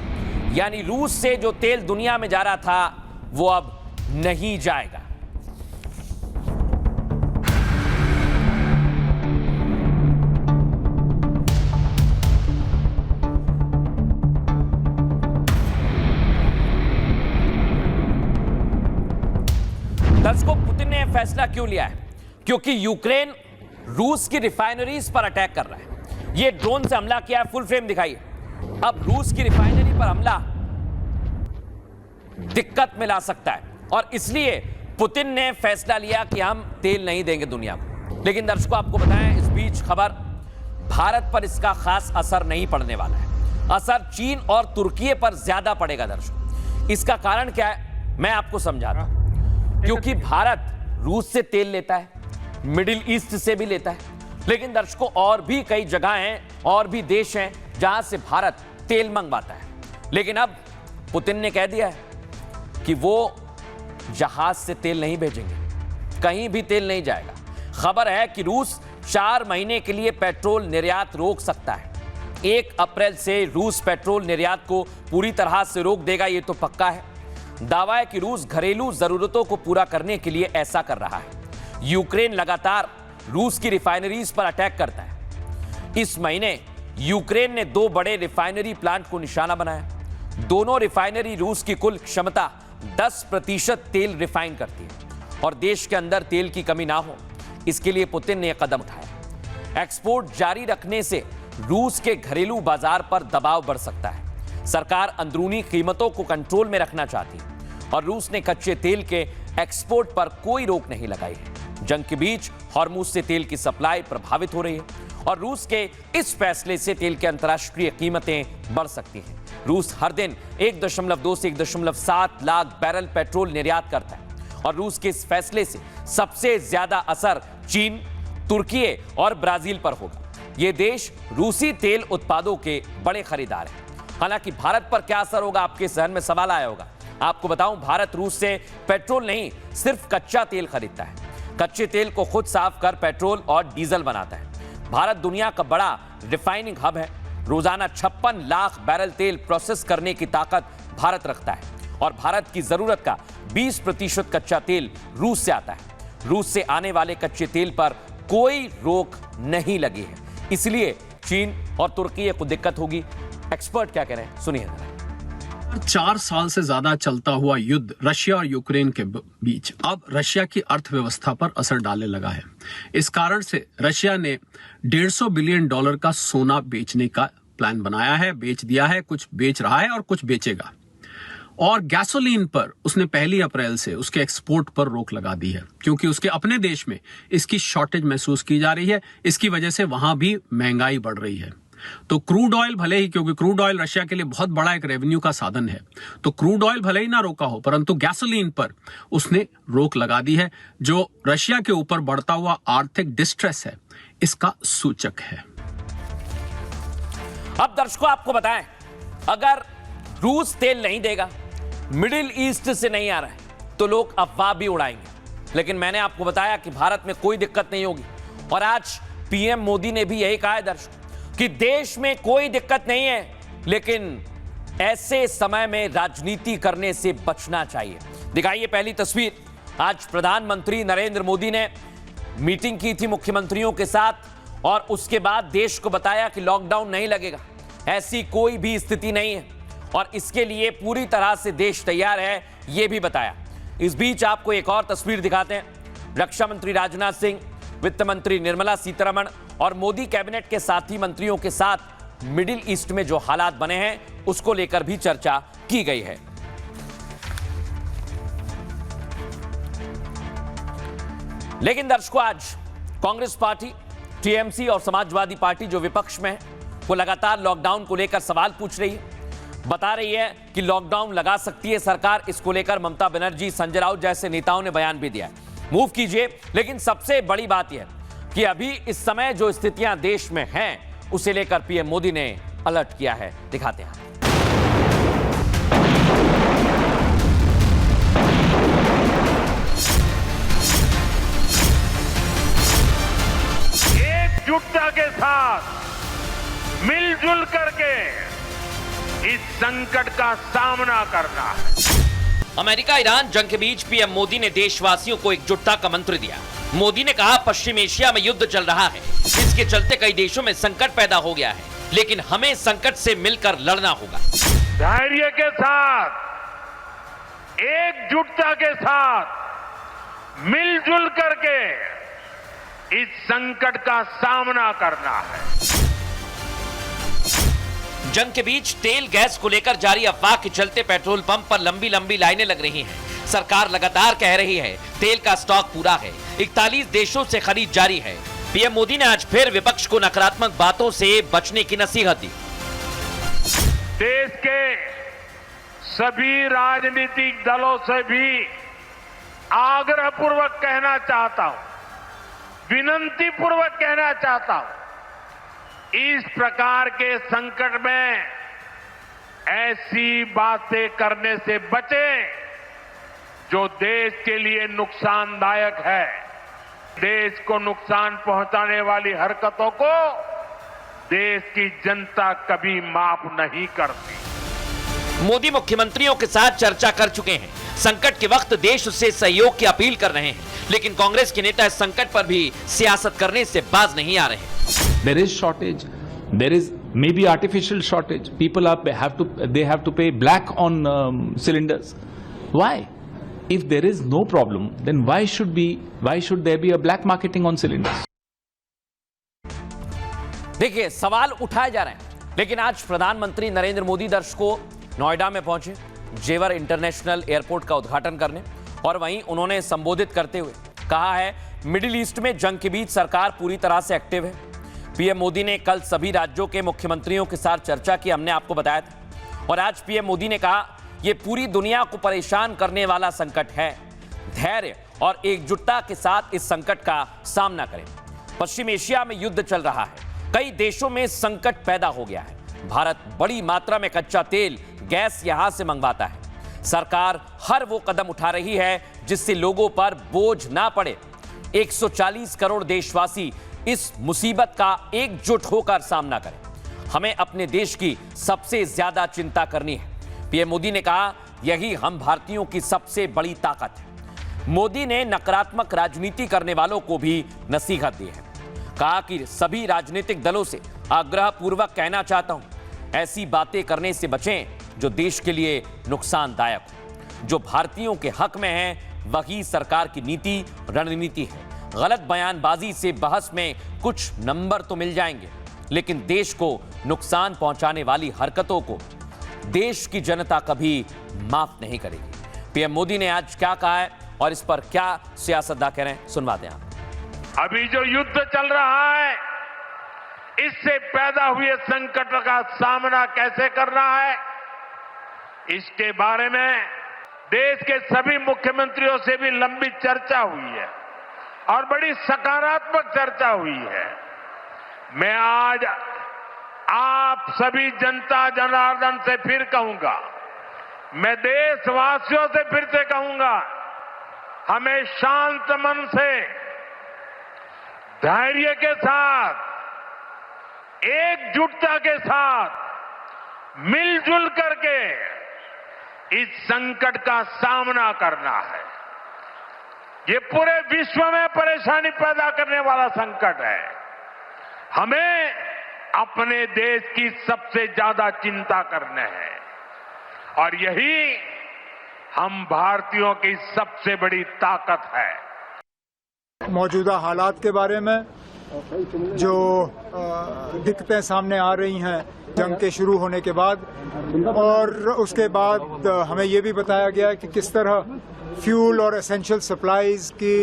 यानी रूस से जो तेल दुनिया में जा रहा था वो अब नहीं जाएगा। दर्शकों, पुतिन ने फैसला क्यों लिया है? क्योंकि यूक्रेन रूस की रिफाइनरीज पर अटैक कर रहा है। ये ड्रोन से हमला किया है, फुल फ्रेम दिखाइए। अब रूस की रिफाइनरी पर हमला दिक्कत में ला सकता है, और इसलिए पुतिन ने फैसला लिया कि हम तेल नहीं देंगे दुनिया को। लेकिन दर्शकों, आपको बताएं, इस बीच खबर, भारत पर इसका खास असर नहीं पड़ने वाला है। असर चीन और तुर्की पर ज्यादा पड़ेगा दर्शकों। इसका कारण क्या है, मैं आपको समझा रहा हूं। क्योंकि भारत रूस से तेल लेता है, मिडिल ईस्ट से भी लेता है, लेकिन दर्शकों, और भी कई जगह हैं और भी देश हैं जहां से भारत तेल मंगवाता है। लेकिन अब पुतिन ने कह दिया है कि वो जहाज से तेल नहीं भेजेंगे, कहीं भी तेल नहीं जाएगा। खबर है कि रूस 4 महीने के लिए पेट्रोल निर्यात रोक सकता है। 1 अप्रैल से रूस पेट्रोल निर्यात को पूरी तरह से रोक देगा, ये तो पक्का है। दावा है कि रूस घरेलू जरूरतों को पूरा करने के लिए ऐसा कर रहा है। यूक्रेन लगातार रूस की रिफाइनरीज पर अटैक करता है। इस महीने यूक्रेन ने 2 बड़े रिफाइनरी प्लांट को निशाना बनाया। दोनों रिफाइनरी रूस की कुल क्षमता 10% तेल रिफाइन करती है, और देश के अंदर तेल की कमी ना हो, इसके लिए पुतिन ने यह कदम उठाया। एक्सपोर्ट जारी रखने से रूस के घरेलू बाजार पर दबाव बढ़ सकता है। सरकार अंदरूनी कीमतों को कंट्रोल में रखना चाहती है और रूस ने कच्चे तेल के एक्सपोर्ट पर कोई रोक नहीं लगाई है। जंग के बीच हॉर्मुज से तेल की सप्लाई प्रभावित हो रही है और रूस के इस फैसले से तेल की अंतर्राष्ट्रीय कीमतें बढ़ सकती हैं। रूस हर दिन 1.2 से 1.7 लाख बैरल पेट्रोल निर्यात करता है और रूस के इस फैसले से सबसे ज्यादा असर चीन, तुर्की और ब्राजील पर होगा। ये देश रूसी तेल उत्पादों के बड़े खरीदार हैं। हालांकि भारत पर क्या असर होगा, आपके जहन में सवाल आया होगा। आपको बताऊं, भारत रूस से पेट्रोल नहीं, सिर्फ कच्चा तेल खरीदता है। कच्चे तेल को खुद साफ कर पेट्रोल और डीजल बनाता है। भारत दुनिया का बड़ा रिफाइनिंग हब है। रोजाना 56 लाख बैरल तेल प्रोसेस करने की ताकत भारत रखता है और भारत की जरूरत का 20% कच्चा तेल रूस से आता है। रूस से आने वाले कच्चे तेल पर कोई रोक नहीं लगी है, इसलिए चीन और तुर्की को दिक्कत होगी। एक्सपर्ट क्या कह रहे हैं, सुनिए। 4 साल से ज्यादा चलता हुआ युद्ध रशिया और यूक्रेन के बीच अब रशिया की अर्थव्यवस्था पर असर डालने लगा है। इस कारण से रशिया ने $150 बिलियन का सोना बेचने का प्लान बनाया है, बेच दिया है, कुछ बेच रहा है और कुछ बेचेगा। और गैसोलीन पर उसने 1 अप्रैल से उसके एक्सपोर्ट पर रोक लगा दी है, क्योंकि उसके अपने देश में इसकी शॉर्टेज महसूस की जा रही है। इसकी वजह से वहां भी महंगाई बढ़ रही है। तो क्रूड ऑयल भले ही, क्योंकि क्रूड ऑयल रशिया के लिए बहुत बड़ा एक रेवेन्यू का साधन है, तो क्रूड ऑयल भले ही ना रोका हो, परंतु गैसोलीन पर उसने रोक लगा दी है, जो रशिया के ऊपर बढ़ता हुआ आर्थिक डिस्ट्रेस है, इसका सूचक है। अब दर्शकों आपको बताएं, अगर रूस तेल नहीं देगा, मिडिल ईस्ट से नहीं आ रहा है, तो लोग अफवाह भी उड़ाएंगे। लेकिन मैंने आपको बताया कि भारत में कोई दिक्कत नहीं होगी। और आज पीएम मोदी ने भी यही कहा है दर्शकों कि देश में कोई दिक्कत नहीं है, लेकिन ऐसे समय में राजनीति करने से बचना चाहिए। दिखाइए पहली तस्वीर। आज प्रधानमंत्री नरेंद्र मोदी ने मीटिंग की थी मुख्यमंत्रियों के साथ और उसके बाद देश को बताया कि लॉकडाउन नहीं लगेगा। ऐसी कोई भी स्थिति नहीं है और इसके लिए पूरी तरह से देश तैयार है, यह भी बताया। इस बीच आपको एक और तस्वीर दिखाते हैं। रक्षा मंत्री राजनाथ सिंह, वित्त मंत्री निर्मला सीतारमण और मोदी कैबिनेट के साथी मंत्रियों के साथ मिडिल ईस्ट में जो हालात बने हैं उसको लेकर भी चर्चा की गई है। लेकिन दर्शकों, आज कांग्रेस पार्टी, टीएमसी और समाजवादी पार्टी जो विपक्ष में है, वो लगातार लॉकडाउन को लेकर सवाल पूछ रही है। बता रही है कि लॉकडाउन लगा सकती है सरकार। इसको लेकर ममता बनर्जी, संजय राउत जैसे नेताओं ने बयान भी दिया है, मूव कीजिए। लेकिन सबसे बड़ी बात यह कि अभी इस समय जो स्थितियां देश में हैं, उसे लेकर पीएम मोदी ने अलर्ट किया है। दिखाते हैं। एकजुटता के साथ मिलजुल करके इस संकट का सामना करना है। अमेरिका ईरान जंग के बीच पीएम मोदी ने देशवासियों को एकजुटता का मंत्र दिया। मोदी ने कहा, पश्चिम एशिया में युद्ध चल रहा है, इसके चलते कई देशों में संकट पैदा हो गया है, लेकिन हमें संकट से मिलकर लड़ना होगा। धैर्य के साथ, एकजुटता के साथ मिलजुल करके इस संकट का सामना करना है। जंग के बीच तेल गैस को लेकर जारी अफवाह के चलते पेट्रोल पंप पर लंबी लंबी लाइनें लग रही हैं। सरकार लगातार कह रही है तेल का स्टॉक पूरा है, 41 देशों से खरीद जारी है। पीएम मोदी ने आज फिर विपक्ष को नकारात्मक बातों से बचने की नसीहत दी। देश के सभी राजनीतिक दलों से भी आग्रह पूर्वक कहना चाहता हूं, विनती पूर्वक कहना चाहता हूं, इस प्रकार के संकट में ऐसी बातें करने से बचें जो देश के लिए नुकसानदायक है। देश को नुकसान पहुंचाने वाली हरकतों को देश की जनता कभी माफ नहीं करती। मोदी मुख्यमंत्रियों के साथ चर्चा कर चुके हैं। संकट के वक्त देश से सहयोग की अपील कर रहे हैं, लेकिन कांग्रेस के नेता इस संकट पर भी सियासत करने से बाज नहीं आ रहे। There is shortage. There is maybe artificial shortage. People have to pay black on cylinders. Why? if there is no problem, then why should there be a black marketing on cylinders? देखिए, सवाल उठाए जा रहे हैं, लेकिन आज प्रधानमंत्री नरेंद्र मोदी दर्शकों नोएडा में पहुंचे जेवर इंटरनेशनल एयरपोर्ट का उद्घाटन करने, और वहीं उन्होंने संबोधित करते हुए कहा है मिडिल ईस्ट में जंग के बीच सरकार पूरी तरह से एक्टिव है। पीएम मोदी ने कल सभी राज्यों के मुख्यमंत्रियों के साथ चर्चा की, हमने आपको बताया था, और आज पीएम मोदी ने कहा यह पूरी दुनिया को परेशान करने वाला संकट है, धैर्य और एकजुटता के साथ इस संकट का सामना करें। पश्चिम एशिया में युद्ध चल रहा है, कई देशों में संकट पैदा हो गया है, भारत बड़ी मात्रा में कच्चा तेल गैस यहां से मंगवाता है, सरकार हर वो कदम उठा रही है जिससे लोगों पर बोझ ना पड़े। 140 करोड़ देशवासी इस मुसीबत का एकजुट होकर सामना करें। हमें अपने देश की सबसे ज्यादा चिंता करनी है। पीएम मोदी ने कहा यही हम भारतीयों की सबसे बड़ी ताकत है। मोदी ने नकारात्मक राजनीति करने वालों को भी नसीहत दी है, कहा कि सभी राजनीतिक दलों से आग्रहपूर्वक कहना चाहता हूं, ऐसी बातें करने से बचें जो देश के लिए नुकसानदायक हो। जो भारतीयों के हक में है वही सरकार की नीति रणनीति है। गलत बयानबाजी से बहस में कुछ नंबर तो मिल जाएंगे, लेकिन देश को नुकसान पहुंचाने वाली हरकतों को देश की जनता कभी माफ नहीं करेगी। पीएम मोदी ने आज क्या कहा है और इस पर क्या सियासतदान कह रहे हैं, सुनवाते हैं आप। अभी जो युद्ध चल रहा है, इससे पैदा हुए संकट का सामना कैसे करना है, इसके बारे में देश के सभी मुख्यमंत्रियों से भी लंबी चर्चा हुई है और बड़ी सकारात्मक चर्चा हुई है। मैं आज आप सभी जनता जनार्दन से फिर कहूंगा, मैं देशवासियों से फिर से कहूंगा, हमें शांत मन से, धैर्य के साथ, एकजुटता के साथ, मिलजुल करके इस संकट का सामना करना है। ये पूरे विश्व में परेशानी पैदा करने वाला संकट है। हमें अपने देश की सबसे ज्यादा चिंता करने है और यही हम भारतीयों की सबसे बड़ी ताकत है। मौजूदा हालात के बारे में जो दिक्कतें सामने आ रही हैं जंग के शुरू होने के बाद, और उसके बाद हमें ये भी बताया गया कि किस तरह फ्यूल और एसेंशियल सप्लाईज की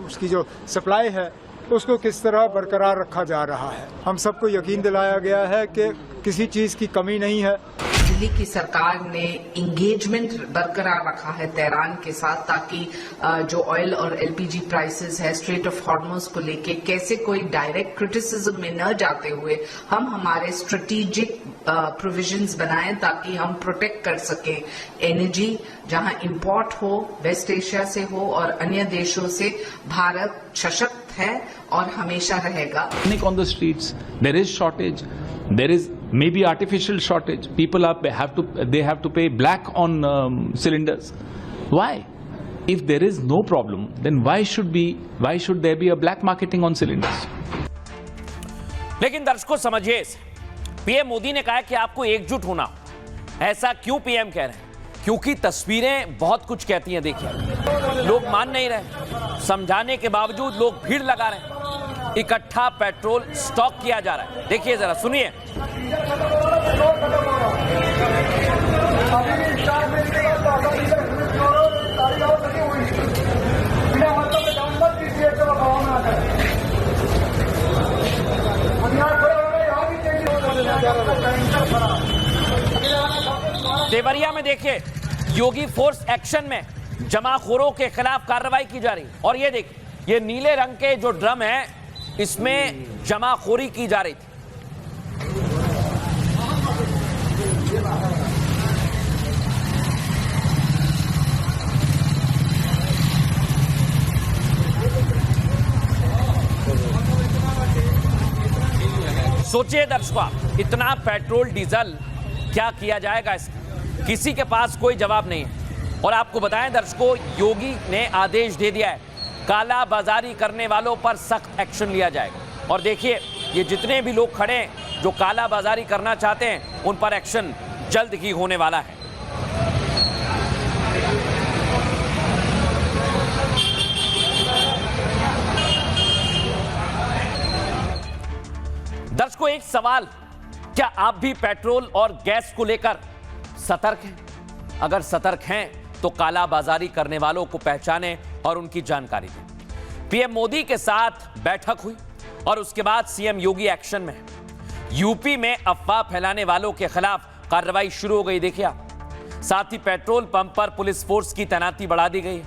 उसकी जो सप्लाई है उसको किस तरह बरकरार रखा जा रहा है। हम सबको यकीन दिलाया गया है कि किसी चीज की कमी नहीं है। दिल्ली की सरकार ने इंगेजमेंट बरकरार रखा है तेहरान के साथ, ताकि जो ऑयल और एलपीजी प्राइसेस है स्ट्रेट ऑफ हॉर्मोज को लेके कैसे कोई डायरेक्ट क्रिटिसिज्म में न जाते हुए हम हमारे स्ट्रेटेजिक प्रोविजंस बनाएं ताकि हम प्रोटेक्ट कर सकें एनर्जी, जहां इंपोर्ट हो वेस्ट एशिया से हो और अन्य देशों से। भारत सशक्त है और हमेशा रहेगा। On the streets, there is shortage. There is maybe artificial shortage. People have to pay black on cylinders. Why? If there is no problem, then why should there be a black marketing on cylinders? लेकिन दर्शकों समझिए, PM Modi ने कहा कि आपको एकजुट होना हो। ऐसा क्यों पीएम कह रहे हैं? क्योंकि तस्वीरें बहुत कुछ कहती हैं। देखिए, लोग मान नहीं रहे, समझाने के बावजूद लोग भीड़ लगा रहे हैं। इकट्ठा पेट्रोल स्टॉक किया जा रहा है। देखिए जरा, सुनिए। देवरिया में देखिए, योगी फोर्स एक्शन में जमाखोरों के खिलाफ कार्रवाई की जा रही है। और ये देखिए, ये नीले रंग के जो ड्रम है इसमें जमाखोरी की जा रही थी। सोचिए दर्शकों, इतना पेट्रोल डीजल क्या किया जाएगा इसका? किसी के पास कोई जवाब नहीं है। और आपको बताएं दर्शकों, योगी ने आदेश दे दिया है, काला बाजारी करने वालों पर सख्त एक्शन लिया जाएगा। और देखिए, ये जितने भी लोग खड़े हैं जो काला बाजारी करना चाहते हैं, उन पर एक्शन जल्द ही होने वाला है। दर्शकों, एक सवाल, क्या आप भी पेट्रोल और गैस को लेकर सतर्क हैं? अगर सतर्क हैं तो काला बाजारी करने वालों को पहचानें और उनकी जानकारी दें। पीएम मोदी के साथ बैठक हुई और उसके बाद सीएम योगी एक्शन में। यूपी में अफवाह फैलाने वालों के खिलाफ कार्रवाई शुरू हो गई, देखिए आप। साथ ही पेट्रोल पंप पर पुलिस फोर्स की तैनाती बढ़ा दी गई है।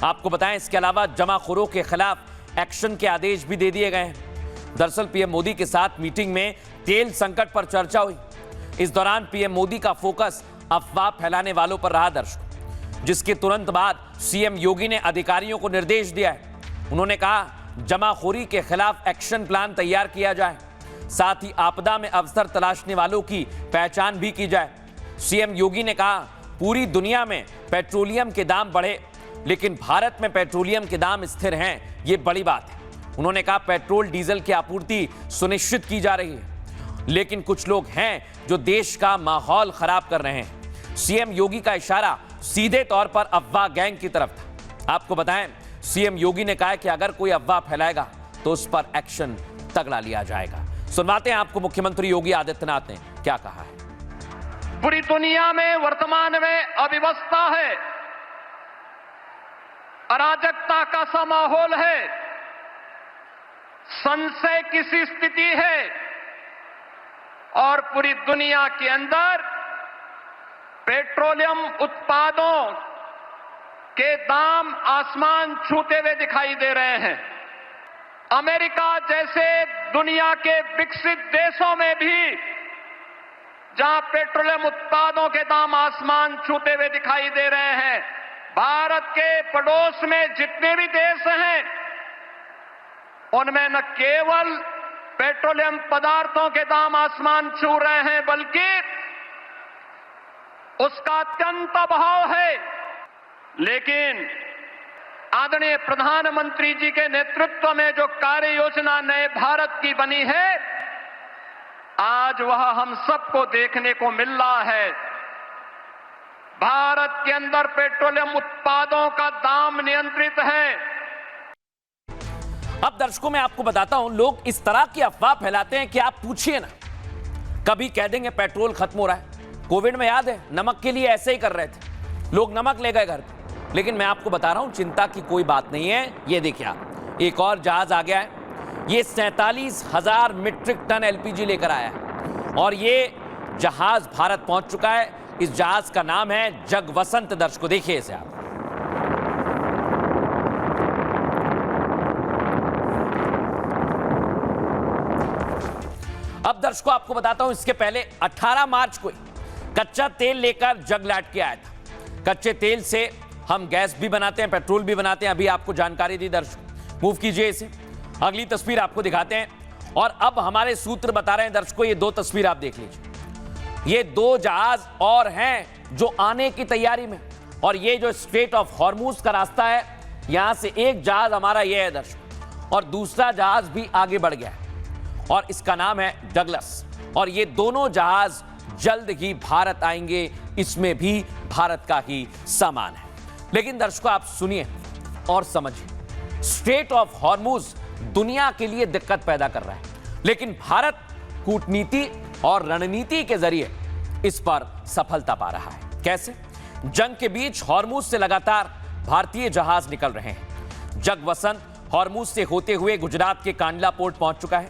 आपको बताएं, इसके अलावा जमाखोरों के खिलाफ एक्शन के आदेश भी दे दिए गए हैं। दरअसल पीएम मोदी के साथ मीटिंग में तेल संकट पर चर्चा हुई। इस दौरान पीएम मोदी का फोकस अफवाह फैलाने वालों पर रहा दर्शकों, जिसके तुरंत बाद सीएम योगी ने अधिकारियों को निर्देश दिया है। उन्होंने कहा, जमाखोरी के खिलाफ एक्शन प्लान तैयार किया जाए, साथ ही आपदा में अवसर तलाशने वालों की पहचान भी की जाए। सीएम योगी ने कहा, पूरी दुनिया में पेट्रोलियम के दाम बढ़े, लेकिन भारत में पेट्रोलियम के दाम स्थिर हैं, ये बड़ी बात है। उन्होंने कहा, पेट्रोल डीजल की आपूर्ति सुनिश्चित की जा रही है, लेकिन कुछ लोग हैं जो देश का माहौल खराब कर रहे हैं। सीएम योगी का इशारा सीधे तौर पर अफवाह गैंग की तरफ था। आपको बताएं, सीएम योगी ने कहा कि अगर कोई अफवाह फैलाएगा तो उस पर एक्शन तगड़ा लिया जाएगा। सुनवाते हैं आपको मुख्यमंत्री योगी आदित्यनाथ ने क्या कहा है। पूरी दुनिया में वर्तमान में अव्यवस्था है, अराजकता का सा माहौल है, संशय की सी स्थिति है और पूरी दुनिया के अंदर पेट्रोलियम उत्पादों के दाम आसमान छूते हुए दिखाई दे रहे हैं। अमेरिका जैसे दुनिया के विकसित देशों में भी जहां पेट्रोलियम उत्पादों के दाम आसमान छूते हुए दिखाई दे रहे हैं, भारत के पड़ोस में जितने भी देश हैं उनमें न केवल पेट्रोलियम पदार्थों के दाम आसमान छू रहे हैं, बल्कि उसका अत्यंत अभाव है। लेकिन आदरणीय प्रधानमंत्री जी के नेतृत्व में जो कार्य योजना नए भारत की बनी है, आज वह हम सबको देखने को मिल रहा है। भारत के अंदर पेट्रोलियम उत्पादों का दाम नियंत्रित है। अब दर्शकों, मैं आपको बताता हूं, लोग इस तरह की अफवाह फैलाते हैं कि आप पूछिए ना, कभी कह देंगे पेट्रोल खत्म हो रहा है। कोविड में याद है, नमक के लिए ऐसे ही कर रहे थे, लोग नमक ले गए घर पे। लेकिन मैं आपको बता रहा हूं, चिंता की कोई बात नहीं है। ये देखिए आप, एक और जहाज आ गया है। ये 47,000 मीट्रिक टन एलपीजी लेकर आया है और ये जहाज भारत पहुंच चुका है। इस जहाज का नाम है जगवसंत। दर्शकों, देखिए इसे आप। अब दर्शकों, आपको बताता हूं, इसके पहले 18 मार्च को कच्चा तेल लेकर जग लाट के आया था। कच्चे तेल से हम गैस भी बनाते हैं, पेट्रोल भी बनाते हैं। अभी आपको जानकारी दी दर्शकों। मूव कीजिए इसे, अगली तस्वीर आपको दिखाते हैं। और अब हमारे सूत्र बता रहे हैं दर्शकों, ये दो तस्वीर आप देख लीजिए। ये दो जहाज और हैं जो आने की तैयारी में, और ये जो स्ट्रेट ऑफ हॉर्मूज का रास्ता है, यहां से एक जहाज हमारा ये है दर्शकों, और दूसरा जहाज भी आगे बढ़ गया है और इसका नाम है डगलस। और ये दोनों जहाज जल्द ही भारत आएंगे, इसमें भी भारत का ही सामान है। लेकिन दर्शकों, आप सुनिए और समझिए, स्ट्रेट ऑफ हॉर्मूज दुनिया के लिए दिक्कत पैदा कर रहा है, लेकिन भारत कूटनीति और रणनीति के जरिए इस पर सफलता पा रहा है। कैसे? जंग के बीच हॉर्मूज से लगातार भारतीय जहाज निकल रहे हैं। जगवसंत हॉर्मूज से होते हुए गुजरात के कांडला पोर्ट पहुंच चुका है।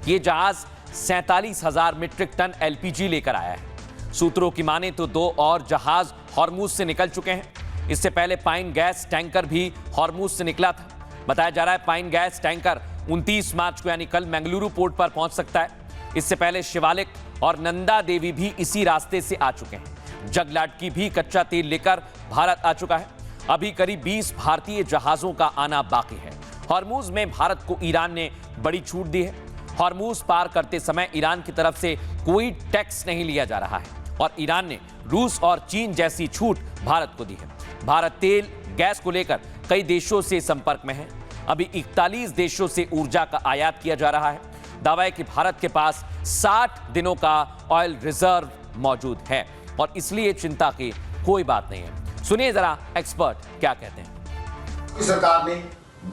यह जहाज 47,000 मीट्रिक टन एलपीजी लेकर आया है। सूत्रों की माने तो दो और जहाज हॉर्मूज से निकल चुके हैं। इससे पहले पाइन गैस टैंकर भी हॉर्मूज से निकला था। बताया जा रहा है पाइन गैस टैंकर 29 मार्च को यानी कल मंगलुरु पोर्ट पर पहुंच सकता है। इससे पहले शिवालिक और नंदा देवी भी इसी रास्ते से आ चुके हैं। जगलाटकी भी कच्चा तेल लेकर भारत आ चुका है। अभी करीब 20 भारतीय जहाजों का आना बाकी है। हॉर्मूज में भारत को ईरान ने बड़ी छूट दी है। हॉर्मूज पार करते समय ईरान की तरफ से कोई टैक्स नहीं लिया जा रहा है और ईरान ने रूस और चीन जैसी छूट भारत को दी है। भारत तेल गैस को लेकर कई देशों से संपर्क में है। अभी 41 देशों से ऊर्जा का आयात किया जा रहा है। दावा है कि भारत के पास 60 दिनों का ऑयल रिजर्व मौजूद है और इसलिए चिंता की कोई बात नहीं है। सुनिए जरा एक्सपर्ट क्या कहते हैं। सरकार ने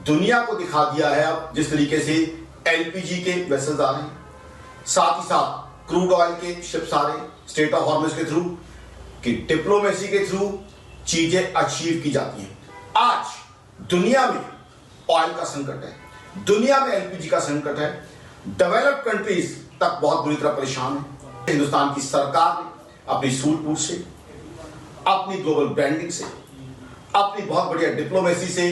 दुनिया को दिखा दिया है अब जिस तरीके से एलपीजी के वेसल्स आ रहे हैं, साथ ही साथ क्रूड ऑयल के शिप्स आ रहे स्ट्रेट ऑफ हॉर्मुज के थ्रू, कि डिप्लोमेसी के थ्रू चीजें अचीव की जाती हैं। आज दुनिया में ऑयल का संकट है, दुनिया में एलपीजी का संकट है, डेवलप्ड कंट्रीज तक बहुत बुरी तरह परेशान है। हिंदुस्तान की सरकार ने अपनी सूझबूझ से, अपनी ग्लोबल ब्रांडिंग से, अपनी बहुत बढ़िया डिप्लोमेसी से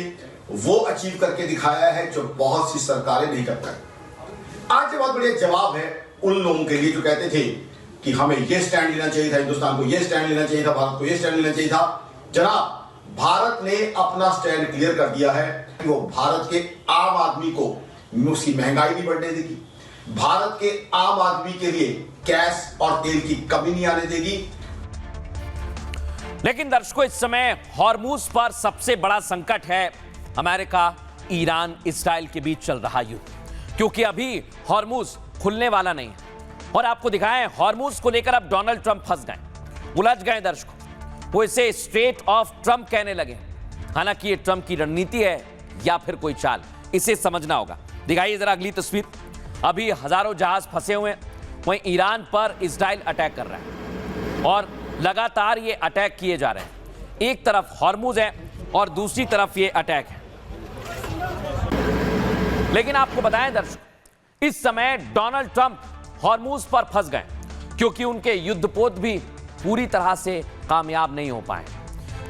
वो अचीव करके दिखाया है जो बहुत सी सरकारें नहीं कर पाई। आज ये बहुत बढ़िया जवाब है उन लोगों के लिए जो कहते थे कि हमें ये स्टैंड लेना चाहिए था, हिंदुस्तान को ये स्टैंड लेना चाहिए था, भारत को ये स्टैंड लेना चाहिए था। जनाब, भारत ने अपना स्टैंड क्लियर कर दिया है कि वो भारत के आम आदमी को उसकी महंगाई नहीं बढ़ने देगी, भारत के आम आदमी के लिए गैस और तेल की कमी नहीं आने देगी। लेकिन दर्शकों, इस समय हॉर्मुज पर सबसे बड़ा संकट है अमेरिका ईरान इजराइल के बीच चल रहा युद्ध, क्योंकि अभी हॉर्मुज खुलने वाला नहीं है। और आपको दिखाएं, हॉर्मुज को लेकर अब डोनाल्ड ट्रंप फंस गए, उलझ गए दर्शकों। वो इसे स्ट्रेट ऑफ ट्रंप कहने लगे। हालांकि ये ट्रंप की रणनीति है या फिर कोई चाल, इसे समझना होगा। दिखाइए जरा अगली तस्वीर। अभी हजारों जहाज फंसे हुए हैं, वहीं ईरान पर इजराइल अटैक कर रहा है और लगातार ये अटैक किए जा रहे हैं। एक तरफ हॉर्मुज है और दूसरी तरफ ये अटैक है। लेकिन आपको बताएं दर्शक, इस समय डोनाल्ड ट्रंप हॉर्मुज पर फंस गए क्योंकि उनके युद्धपोत भी पूरी तरह से कामयाब नहीं हो पाए।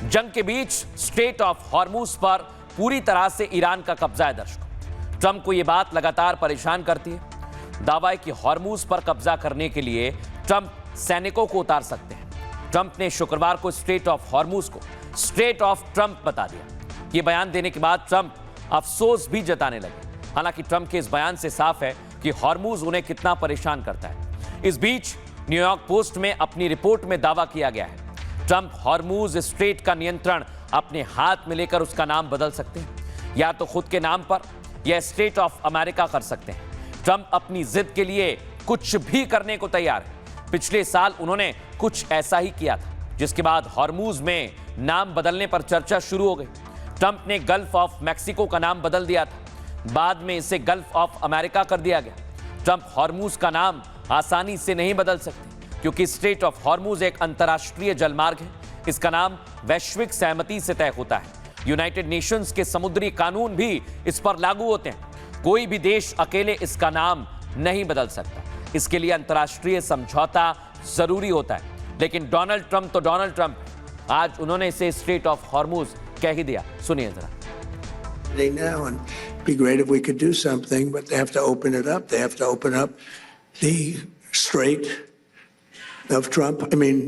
जंग के बीच स्ट्रेट ऑफ हॉर्मुज पर पूरी तरह से ईरान का कब्जा है दर्शकों। ट्रंप को यह बात लगातार परेशान करती है। दावा है कि हॉर्मुज पर कब्जा करने के लिए ट्रंप सैनिकों को उतार सकते हैं। ट्रंप ने शुक्रवार को स्ट्रेट ऑफ हॉर्मुज को स्ट्रेट ऑफ ट्रंप बता दिया। यह बयान देने के बाद ट्रंप अफसोस भी जताने लगे। हालांकि ट्रंप के इस बयान से साफ है कि हॉर्मुज उन्हें कितना परेशान करता है। इस बीच न्यूयॉर्क पोस्ट में अपनी रिपोर्ट में दावा किया गया है ट्रंप हॉर्मुज स्ट्रेट का नियंत्रण अपने हाथ में लेकर उसका नाम बदल सकते हैं, या तो खुद के नाम पर या स्टेट ऑफ अमेरिका कर सकते हैं। ट्रंप अपनी जिद के लिए कुछ भी करने को तैयार है। पिछले साल उन्होंने कुछ ऐसा ही किया था, जिसके बाद हॉर्मुज में नाम बदलने पर चर्चा शुरू हो गई। ट्रंप ने गल्फ ऑफ मैक्सिको का नाम बदल दिया था, बाद में इसे गल्फ ऑफ अमेरिका कर दिया गया। ट्रंप हॉर्मुज का नाम आसानी से नहीं बदल सकते क्योंकि स्ट्रेट ऑफ हॉर्मुज एक अंतर्राष्ट्रीय जलमार्ग है। इसका नाम वैश्विक सहमति से तय होता है। यूनाइटेड नेशंस के समुद्री कानून भी इस पर लागू होते हैं। कोई भी देश अकेले इसका नाम नहीं बदल सकता। इसके लिए अंतर्राष्ट्रीय समझौता जरूरी होता है। लेकिन डोनाल्ड ट्रंप तो डोनाल्ड ट्रंप, आज उन्होंने इसे स्ट्रेट ऑफ हॉर्मुज कह ही दिया। सुनिए जरा। Now and be great if we could do something, but they have to open it up. They have to open up the Strait of Trump. I mean,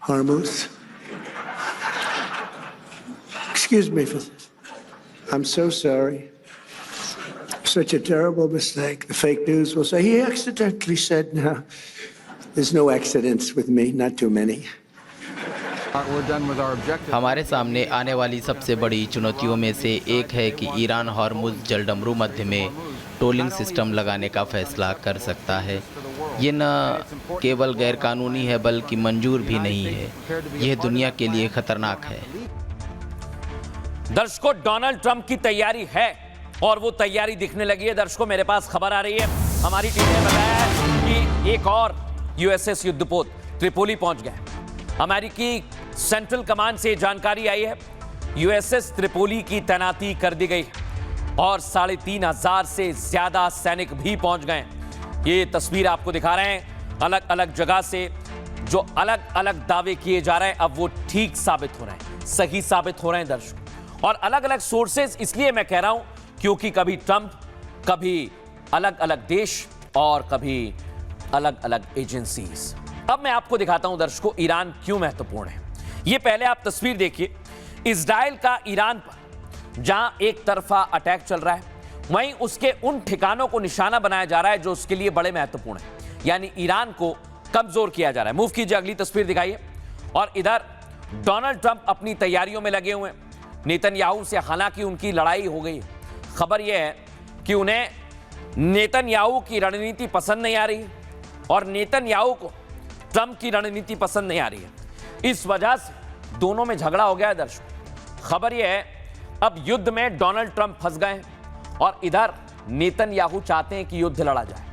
Hormuz. Excuse me for this. I'm so sorry. Such a terrible mistake. The fake news will say he accidentally said, no, there's no accidents with me, not too many. हमारे सामने आने वाली सबसे बड़ी चुनौतियों में से एक है कि ईरान हॉर्मुज जलडमरू मध्य में टोलिंग सिस्टम लगाने का फैसला कर सकता है। ये न केवल गैरकानूनी है बल्कि मंजूर भी नहीं है। यह दुनिया के लिए खतरनाक है। दर्शकों, डोनाल्ड ट्रंप की तैयारी है और वो तैयारी दिखने लगी है। दर्शकों, मेरे पास खबर आ रही है, हमारी टीम ने बताया है कि एक और यूएसएस युद्धपोत त्रिपोली पहुंच गया। अमेरिकी सेंट्रल कमांड से जानकारी आई है यूएसएस त्रिपोली की तैनाती कर दी गई और 3,500 से ज्यादा सैनिक भी पहुंच गए। ये तस्वीर आपको दिखा रहे हैं अलग अलग जगह से। जो अलग अलग दावे किए जा रहे हैं अब वो ठीक साबित हो रहे हैं, सही साबित हो रहे हैं दर्शक। और अलग अलग सोर्सेज इसलिए मैं कह रहा हूं क्योंकि कभी ट्रंप, कभी अलग अलग देश और कभी अलग अलग एजेंसीज। अब मैं आपको दिखाता हूं दर्शकों ईरान क्यों महत्वपूर्ण है। ये पहले आप तस्वीर देखिए, इजराइल का ईरान पर जहां एक तरफा अटैक चल रहा है, वहीं उसके उन ठिकानों को निशाना बनाया जा रहा है जो उसके लिए बड़े महत्वपूर्ण है, यानी ईरान को कमजोर किया जा रहा है। मूव कीजिए, अगली तस्वीर दिखाइए। और इधर डोनाल्ड ट्रंप अपनी तैयारियों में लगे हुए हैं। नेतन्याहू से हालांकि उनकी लड़ाई हो गई है। खबर यह है कि उन्हें नेतन्याहू की रणनीति पसंद नहीं आ रही है और नेतन्याहू को ट्रंप की रणनीति पसंद नहीं आ रही है। इस वजह से दोनों में झगड़ा हो गया है दर्शकों। खबर यह है अब युद्ध में डोनाल्ड ट्रंप फंस गए हैं और इधर नेतन्याहू चाहते हैं कि युद्ध लड़ा जाए,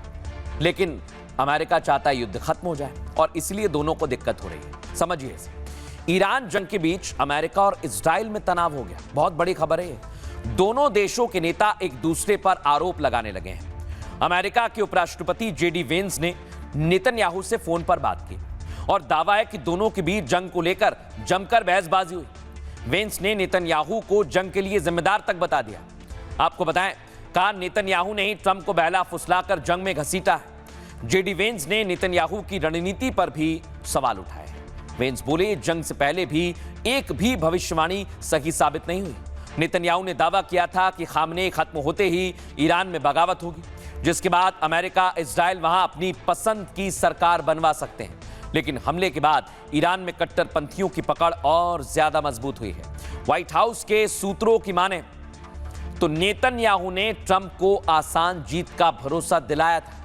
लेकिन अमेरिका चाहता है युद्ध खत्म हो जाए और इसलिए दोनों को दिक्कत हो रही है। समझिए इसे। ईरान जंग के बीच अमेरिका और इजराइल में तनाव हो गया। बहुत बड़ी खबर है ये। दोनों देशों के नेता एक दूसरे पर आरोप लगाने लगे हैं। अमेरिका के उपराष्ट्रपति जेडी वेंस ने नेतन्याहू से फोन पर बात की और दावा है कि दोनों के बीच जंग को लेकर जमकर बहसबाजी हुई। वेंस ने नेतन्याहू को जंग के लिए जिम्मेदार तक बता दिया। आपको बताएं, कहा नेतन्याहू ने ही ट्रंप को बहला फुसलाकर जंग में घसीटा है। जेडी वेंस ने नेतन्याहू की रणनीति पर भी सवाल उठाए। वेंस बोले, जंग से पहले भी एक भी भविष्यवाणी सही साबित नहीं हुई। नेतन्याहू ने दावा किया था कि खामनेई खत्म होते ही ईरान में बगावत होगी, जिसके बाद अमेरिका इजराइल वहां अपनी पसंद की सरकार बनवा सकते हैं। लेकिन हमले के बाद ईरान में कट्टरपंथियों की पकड़ और ज्यादा मजबूत हुई है। व्हाइट हाउस के सूत्रों की माने तो नेतन्याहू ने ट्रंप को आसान जीत का भरोसा दिलाया था।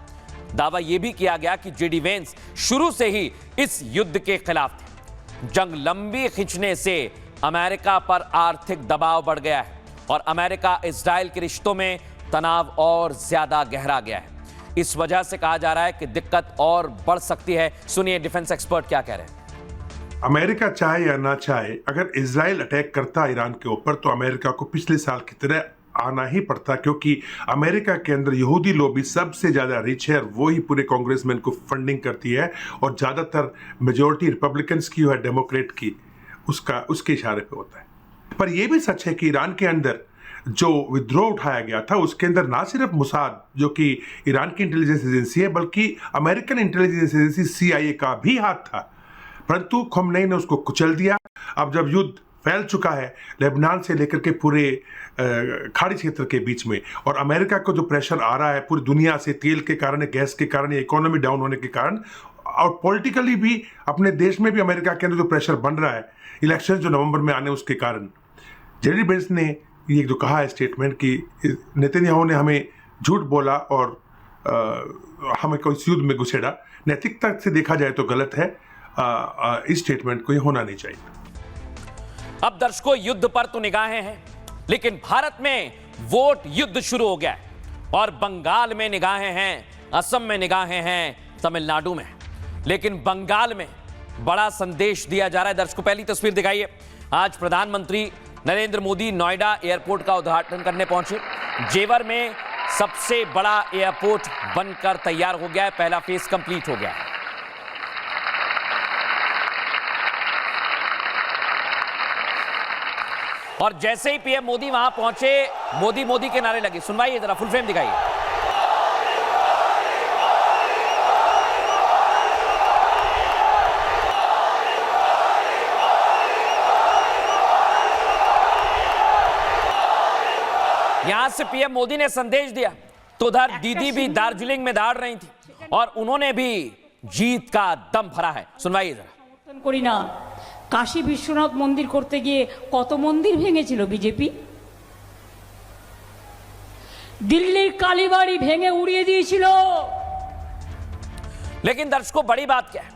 दावा यह भी किया गया कि जेडी वेंस शुरू से ही इस युद्ध के खिलाफ थे। जंग लंबी खींचने से अमेरिका पर आर्थिक दबाव बढ़ गया है और अमेरिका इजराइल के रिश्तों में तनाव और ज्यादा गहरा गया है। इस वजह से कहा जा रहा है कि दिक्कत और बढ़ सकती है। सुनिए डिफेंस एक्सपर्ट क्या कह रहे हैं। अमेरिका चाहे या ना चाहे, अगर इजराइल अटैक करता ईरान के ऊपर तो अमेरिका को पिछले साल की तरह आना ही पड़ता, क्योंकि अमेरिका के अंदर यहूदी लॉबी सबसे ज्यादा रिच है और वो ही पूरे कांग्रेसमैन को फंडिंग करती है और ज्यादातर मेजोरिटी रिपब्लिकन्स की है, डेमोक्रेट की, उसके इशारे पे होता है। पर यह भी सच है कि ईरान के अंदर जो विद्रोह उठाया गया था उसके अंदर ना सिर्फ मुसाद, जो कि ईरान की इंटेलिजेंस एजेंसी है, बल्कि अमेरिकन इंटेलिजेंस एजेंसी CIA का भी हाथ था, परंतु खमेनी ने उसको कुचल दिया। अब जब युद्ध फैल चुका है लेबनान से लेकर के पूरे खाड़ी क्षेत्र के बीच में, और अमेरिका को जो प्रेशर आ रहा है पूरी दुनिया से, तेल के कारण, गैस के कारण, इकोनॉमी डाउन होने के कारण, और पॉलिटिकली भी अपने देश में भी अमेरिका के अंदर जो प्रेशर बन रहा है इलेक्शन जो नवंबर में आने उसके कारण, जेडी वेंस ने ये जो कहा है स्टेटमेंट कि नेतन्याहू ने हमें झूठ बोला और हमें कोई युद्ध में घुसेड़ा, नैतिकता से देखा जाए तो गलत है। इस स्टेटमेंट को ये होना नहीं चाहिए। अब दर्शकों, युद्ध पर तो निगाहें हैं, लेकिन भारत में वोट युद्ध शुरू हो गया है और बंगाल में निगाहें हैं, असम में निगाहें हैं, तमिलनाडु में। लेकिन बंगाल में बड़ा संदेश दिया जा रहा है। दर्शकों, पहली तस्वीर दिखाइए। आज प्रधानमंत्री नरेंद्र मोदी नोएडा एयरपोर्ट का उद्घाटन करने पहुंचे। जेवर में सबसे बड़ा एयरपोर्ट बनकर तैयार हो गया है। पहला फेज कंप्लीट हो गया है। और जैसे ही पीएम मोदी वहां पहुंचे, मोदी मोदी के नारे लगे। सुनवाइए जरा, फुल फ्रेम दिखाइए। यहां से पीएम मोदी ने संदेश दिया तो उधर दीदी भी दार्जिलिंग में दाड़ रही थी और उन्होंने भी जीत का दम भरा है। सुनवाइए जरा। करी ना, काशी विश्वनाथ मंदिर करते गিয়ে কত मंदिर ভেঙেছিল बीजेपी, दिल्लीर कालीबाड़ी भेंगे उड़िए दिएছিল। लेकिन दर्शकों, बड़ी बात क्या है,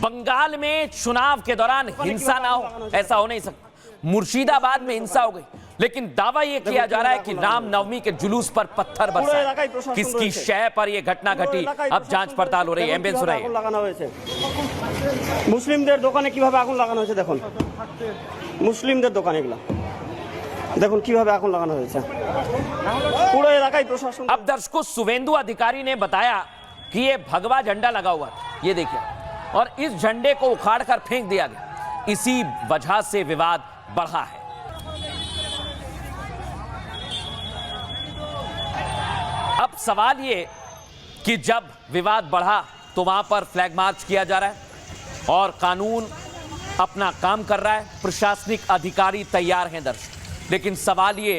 बंगाल में चुनाव के दौरान हिंसा ना हो, ऐसा हो नहीं सकता। मुर्शिदाबाद में हिंसा हो गई, लेकिन दावा यह किया जा रहा है कि रामनवमी के जुलूस पर पत्थर बरसाए। किसकी शय पर यह घटना घटी, अब जांच पड़ताल हो रही है। एमबीएन सुनाइए। মুসলিমদের দোকানে কিভাবে আগুন লাগানো হয়েছে দেখুন, মুসলিমদের দোকানে এগুলা দেখুন কিভাবে আগুন লাগানো হয়েছে পুরো এলাকায় প্রশাসন। अब दर्शकों, शुभेंदु अधिकारी ने बताया कि ये भगवा झंडा लगा हुआ था, ये देखिए, और इस झंडे को उखाड़कर फेंक दिया गया। इसी वजह से विवाद बढ़ा है। अब सवाल ये कि जब विवाद बढ़ा तो वहां पर फ्लैग मार्च किया जा रहा है और कानून अपना काम कर रहा है, प्रशासनिक अधिकारी तैयार हैं दर्शक। लेकिन सवाल ये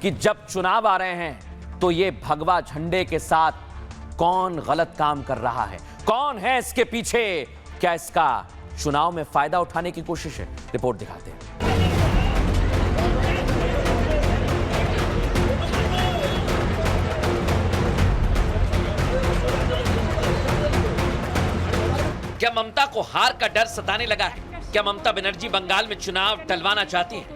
कि जब चुनाव आ रहे हैं तो ये भगवा झंडे के साथ कौन गलत काम कर रहा है, कौन है इसके पीछे, क्या इसका चुनाव में फायदा उठाने की कोशिश है? रिपोर्ट दिखाते हैं। क्या ममता को हार का डर सताने लगा है? क्या ममता बनर्जी बंगाल में चुनाव टलवाना चाहती हैं?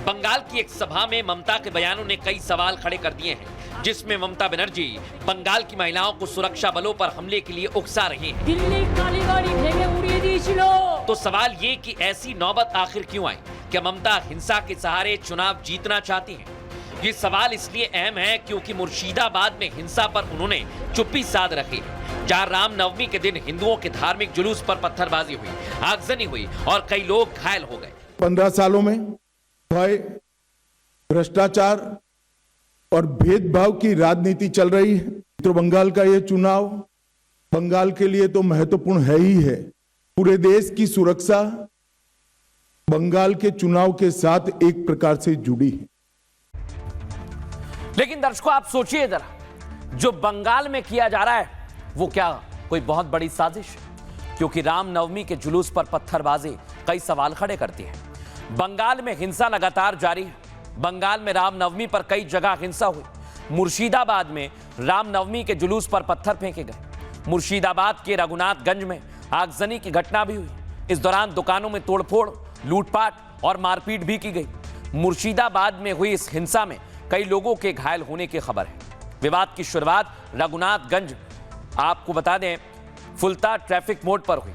बंगाल की एक सभा में ममता के बयानों ने कई सवाल खड़े कर दिए हैं, जिसमें ममता बनर्जी बंगाल की महिलाओं को सुरक्षा बलों पर हमले के लिए उकसा रही हैं। दिल्ली कालीबाड़ी भेंगे उड़िए दिएछिलो। तो सवाल ये कि ऐसी नौबत आखिर क्यों आई? क्या ममता हिंसा के सहारे चुनाव जीतना चाहती हैं? ये सवाल इसलिए अहम है क्योंकि मुर्शिदाबाद में हिंसा पर उन्होंने चुप्पी साध रखी है, जहां रामनवमी के दिन हिंदुओं के धार्मिक जुलूस पर पत्थरबाजी हुई, आगजनी हुई और कई लोग घायल हो गए। 15 सालों में भय, भ्रष्टाचार और भेदभाव की राजनीति चल रही है। तो बंगाल का ये चुनाव बंगाल के लिए तो महत्वपूर्ण है ही है। पूरे देश की सुरक्षा बंगाल के चुनाव के साथ एक प्रकार से जुड़ी है। लेकिन दर्शकों, आप सोचिए जरा, जो बंगाल में किया जा रहा है वो क्या कोई बहुत बड़ी साजिश है? क्योंकि रामनवमी के जुलूस पर पत्थरबाजी कई सवाल खड़े करती है। बंगाल में हिंसा लगातार जारी है। बंगाल में रामनवमी पर कई जगह हिंसा हुई। मुर्शिदाबाद में रामनवमी के जुलूस पर पत्थर फेंके गए। मुर्शिदाबाद के रघुनाथगंज में आगजनी की घटना भी हुई। इस दौरान दुकानों में तोड़फोड़, लूटपाट और मारपीट भी की गई। मुर्शिदाबाद में हुई इस हिंसा में कई लोगों के घायल होने की खबर है। विवाद की शुरुआत रघुनाथगंज, आपको बता दें, फुलता ट्रैफिक मोड़ पर हुई,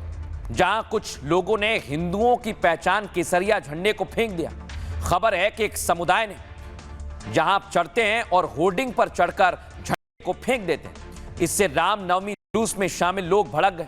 जहां कुछ लोगों ने हिंदुओं की पहचान केसरिया झंडे को फेंक दिया। खबर है कि एक समुदाय ने जहां आप चढ़ते हैं और होर्डिंग पर चढ़कर झंडे को फेंक देते हैं। इससे रामनवमी जुलूस में शामिल लोग भड़क गए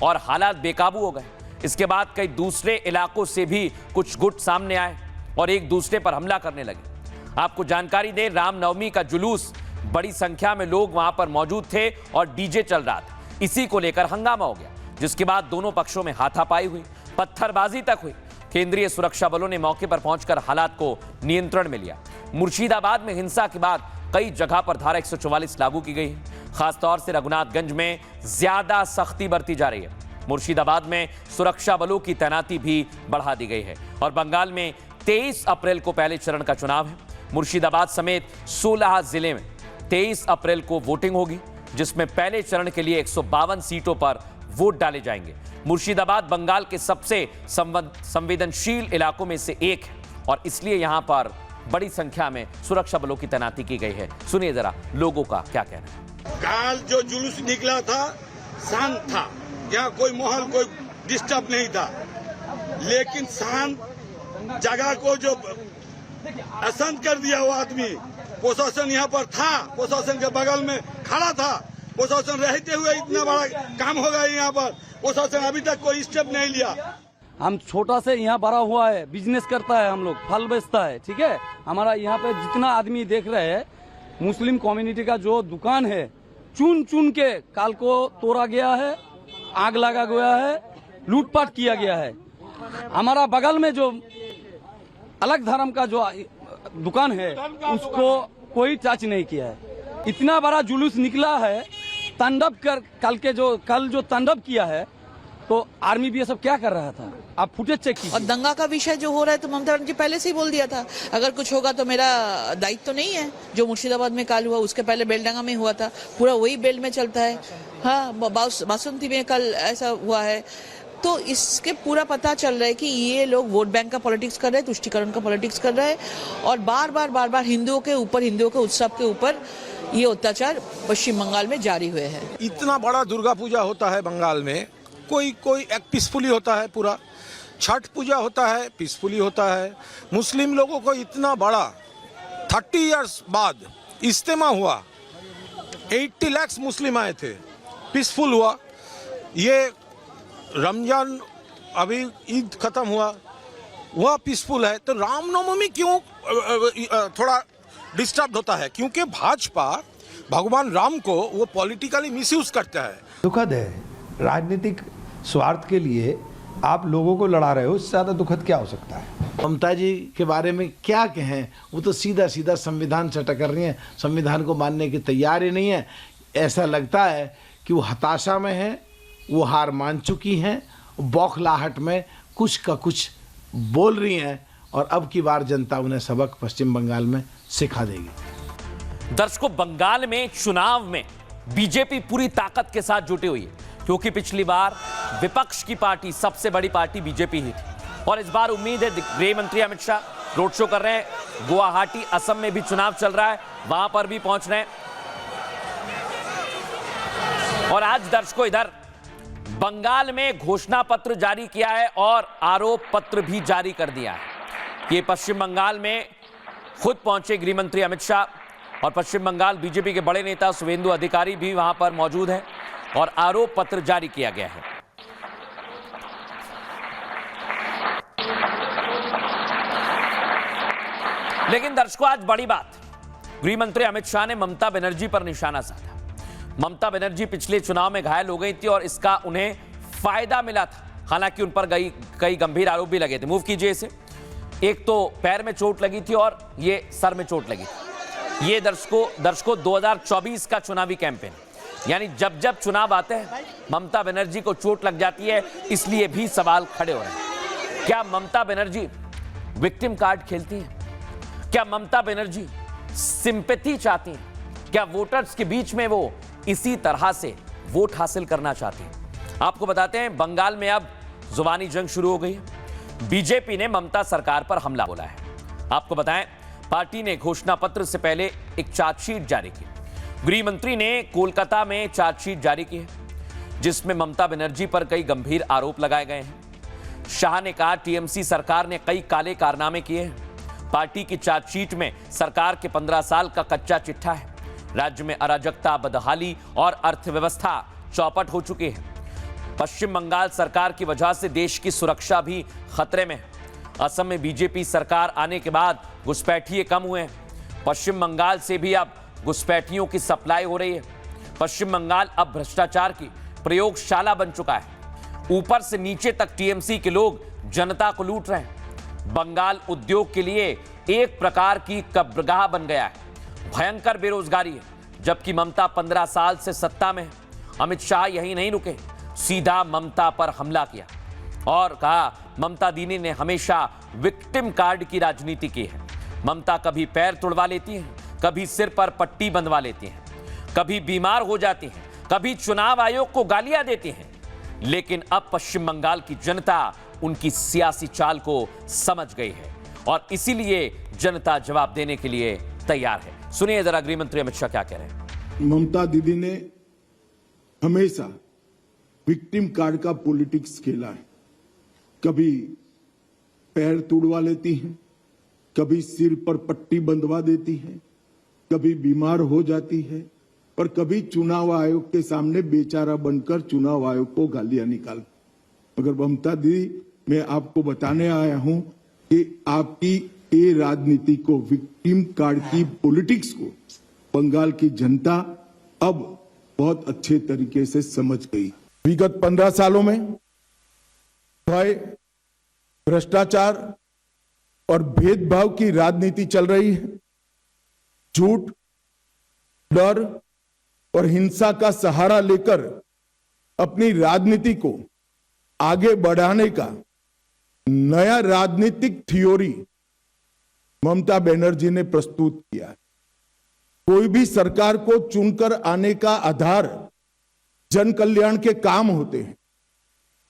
और हालात बेकाबू हो गए। इसके बाद कई दूसरे इलाकों से भी कुछ गुट सामने आए और एक दूसरे पर हमला करने लगे। आपको जानकारी दें, रामनवमी का जुलूस, बड़ी संख्या में लोग वहां पर मौजूद थे और डीजे चल रहा था। इसी को लेकर हंगामा हो गया, जिसके बाद दोनों पक्षों में हाथापाई हुई, पत्थरबाजी तक हुई। केंद्रीय सुरक्षा बलों ने मौके पर पहुंचकर हालात को नियंत्रण में लिया। मुर्शिदाबाद में हिंसा के बाद कई जगह पर धारा 144 लागू की गई है। खासतौर से रघुनाथगंज में ज्यादा सख्ती बरती जा रही है। मुर्शिदाबाद में सुरक्षा बलों की तैनाती भी बढ़ा दी गई है। और बंगाल में 23 अप्रैल को पहले चरण का चुनाव है। मुर्शिदाबाद समेत 16 जिले में 23 अप्रैल को वोटिंग होगी, जिसमें पहले चरण के लिए 152 सीटों पर वोट डाले जाएंगे। मुर्शिदाबाद बंगाल के सबसे संवेदनशील इलाकों में से एक है और इसलिए यहां पर बड़ी संख्या में सुरक्षा बलों की तैनाती की गई है। सुनिए जरा लोगों का क्या कहना है। काल जो जुलूस निकला था शांत था, यहाँ कोई माहौल, कोई डिस्टर्ब नहीं था, लेकिन शांत जगह को जो अशांत कर दिया वो आदमी, प्रशासन यहाँ पर था, प्रशासन के बगल में खड़ा था, प्रशासन रहते हुए इतना बड़ा काम हो गया यहाँ पर, प्रशासन अभी तक कोई स्टेप नहीं लिया। हम छोटा से यहाँ बड़ा हुआ है, बिजनेस करता है, हम लोग फल बेचता है, ठीक है। हमारा यहाँ पे जितना आदमी देख रहे हैं, मुस्लिम कम्युनिटी का जो दुकान है, चुन चुन के काल को तोड़ा गया है, आग लगा गया है, लूटपाट किया गया है। हमारा बगल में जो अलग धर्म का जो दुकान है उसको कोई टच नहीं किया है। इतना बड़ा जुलूस निकला है, तांडव कर कल जो तांडव किया है, तो आर्मी भी ये सब क्या कर रहा था, आप फुटेज चेक कीजिए। और दंगा का विषय जो हो रहा है तो ममता बनर्जी पहले से ही बोल दिया था, अगर कुछ होगा तो मेरा दायित्व तो नहीं है। जो मुर्शिदाबाद में काल हुआ उसके पहले बेलडंगा में हुआ था, पूरा वही बेल्ट में चलता है। हाँ, बासुंती में कल ऐसा हुआ है। तो इसके पूरा पता चल रहा है कि ये लोग वोट बैंक का पॉलिटिक्स कर रहे हैं, तुष्टीकरण का पॉलिटिक्स कर रहे हैं और बार बार हिंदुओं के ऊपर, हिंदुओं के उत्सव के ऊपर ये अत्याचार पश्चिम बंगाल में जारी हुए हैं। इतना बड़ा दुर्गा पूजा होता है बंगाल में, कोई एक पीसफुली होता है, पूरा छठ पूजा होता है पीसफुली होता है। मुस्लिम लोगों को इतना बड़ा 30 इयर्स बाद इज्तिमा हुआ, 80 लाख मुस्लिम आए थे, पीसफुल हुआ। ये रमजान अभी ईद खत्म हुआ, वह पीसफुल है। तो रामनवमी क्यों थोड़ा डिस्टर्ब होता है? क्योंकि भाजपा भगवान राम को वो पॉलिटिकली मिसयूज करता है। दुखद है, राजनीतिक स्वार्थ के लिए आप लोगों को लड़ा रहे हो, इससे ज्यादा दुखद क्या हो सकता है? ममता जी के बारे में क्या कहें, वो तो सीधा सीधा संविधान से टकर रही है, संविधान को मानने की तैयार ही नहीं है। ऐसा लगता है कि वो हताशा में है, वो हार मान चुकी हैं, बौखलाहट में कुछ का कुछ बोल रही हैं और अब की बार जनता उन्हें सबक पश्चिम बंगाल में सिखा देगी। दर्शकों, बंगाल में चुनाव में बीजेपी पूरी ताकत के साथ जुटी हुई है, क्योंकि पिछली बार विपक्ष की पार्टी, सबसे बड़ी पार्टी बीजेपी ही थी और इस बार उम्मीद है गृह मंत्री अमित शाह, रोड शो कर रहे हैं। गुवाहाटी असम में भी चुनाव चल रहा है, वहां पर भी पहुंच रहे हैं। और आज दर्शकों इधर बंगाल में घोषणा पत्र जारी किया है और आरोप पत्र भी जारी कर दिया है। ये पश्चिम बंगाल में खुद पहुंचे गृह मंत्री अमित शाह और पश्चिम बंगाल बीजेपी के बड़े नेता शुवेंदु अधिकारी भी वहां पर मौजूद हैं और आरोप पत्र जारी किया गया है। लेकिन दर्शकों आज बड़ी बात, गृह मंत्री अमित शाह ने ममता बनर्जी पर निशाना साधा। ममता बनर्जी पिछले चुनाव में घायल हो गई थी और इसका उन्हें फायदा मिला था। हालांकि उन पर कई गंभीर आरोप भी लगे थे। मूव कीजिए इसे। एक तो पैर में चोट लगी थी और ये सर में चोट लगी थी। ये दर्शकों 2024 का चुनावी कैंपेन, यानी जब जब चुनाव आते हैं ममता बनर्जी को चोट लग जाती है, इसलिए भी सवाल खड़े हो रहे हैं। क्या ममता बनर्जी विक्टिम कार्ड खेलती हैं? क्या ममता बनर्जी सिंपैथी चाहती हैं? क्या वोटर्स के बीच में वो इसी तरह से वोट हासिल करना चाहती हैं? आपको बताते हैं बंगाल में अब जुबानी जंग शुरू हो गई है। बीजेपी ने ममता सरकार पर हमला बोला है। आपको बताएं पार्टी ने घोषणा पत्र से पहले एक चार्जशीट जारी की। गृह मंत्री ने कोलकाता में चार्जशीट जारी की है जिसमें ममता बनर्जी पर कई गंभीर आरोप लगाए गए हैं। शाह ने कहा टीएमसी सरकार ने कई काले कारनामे किए हैं। पार्टी की चार्जशीट में सरकार के 15 साल का कच्चा चिट्ठा है। राज्य में अराजकता, बदहाली और अर्थव्यवस्था चौपट हो चुकी है। पश्चिम बंगाल सरकार की वजह से देश की सुरक्षा भी खतरे में है। असम में बीजेपी सरकार आने के बाद घुसपैठिए कम हुए हैं। पश्चिम बंगाल से भी अब घुसपैठियों की सप्लाई हो रही है। पश्चिम बंगाल अब भ्रष्टाचार की प्रयोगशाला बन चुका है। ऊपर से नीचे तक टीएमसी के लोग जनता को लूट रहे हैं। बंगाल उद्योग के लिए एक प्रकार की कब्रगाह बन गया है। भयंकर बेरोजगारी है, जबकि ममता 15 साल से सत्ता में है। अमित शाह यही नहीं रुके, सीधा ममता पर हमला किया और कहा ममता दीदी ने हमेशा विक्टिम कार्ड की राजनीति की है। ममता कभी पैर तुड़वा लेती हैं, कभी सिर पर पट्टी बंधवा लेती हैं, कभी बीमार हो जाती हैं, कभी चुनाव आयोग को गालियां देती हैं। लेकिन अब पश्चिम बंगाल की जनता उनकी सियासी चाल को समझ गई है और इसीलिए जनता जवाब देने के लिए तैयार है। सुनिए जरा गृह मंत्री अमित शाह क्या कह रहे हैं। ममता दीदी ने हमेशा विक्टिम कार्ड का पॉलिटिक्स खेला है। कभी पैर तोड़वा लेती हैं, कभी सिर पर पट्टी बंधवा देती हैं, कभी बीमार हो जाती है और कभी चुनाव आयोग के सामने बेचारा बनकर चुनाव आयोग को गालियां निकालती। मगर ममता दीदी, मैं आपको बताने आया हूं कि आपकी ये राजनीति को, विक्टिम कार्ड की पॉलिटिक्स को बंगाल की जनता अब बहुत अच्छे तरीके से समझ गई। विगत 15 सालों में भय, भ्रष्टाचार और भेदभाव की राजनीति चल रही है। झूठ, डर और हिंसा का सहारा लेकर अपनी राजनीति को आगे बढ़ाने का नया राजनीतिक थ्योरी ममता बनर्जी ने प्रस्तुत किया है। कोई भी सरकार को चुनकर आने का आधार जन कल्याण के काम होते हैं।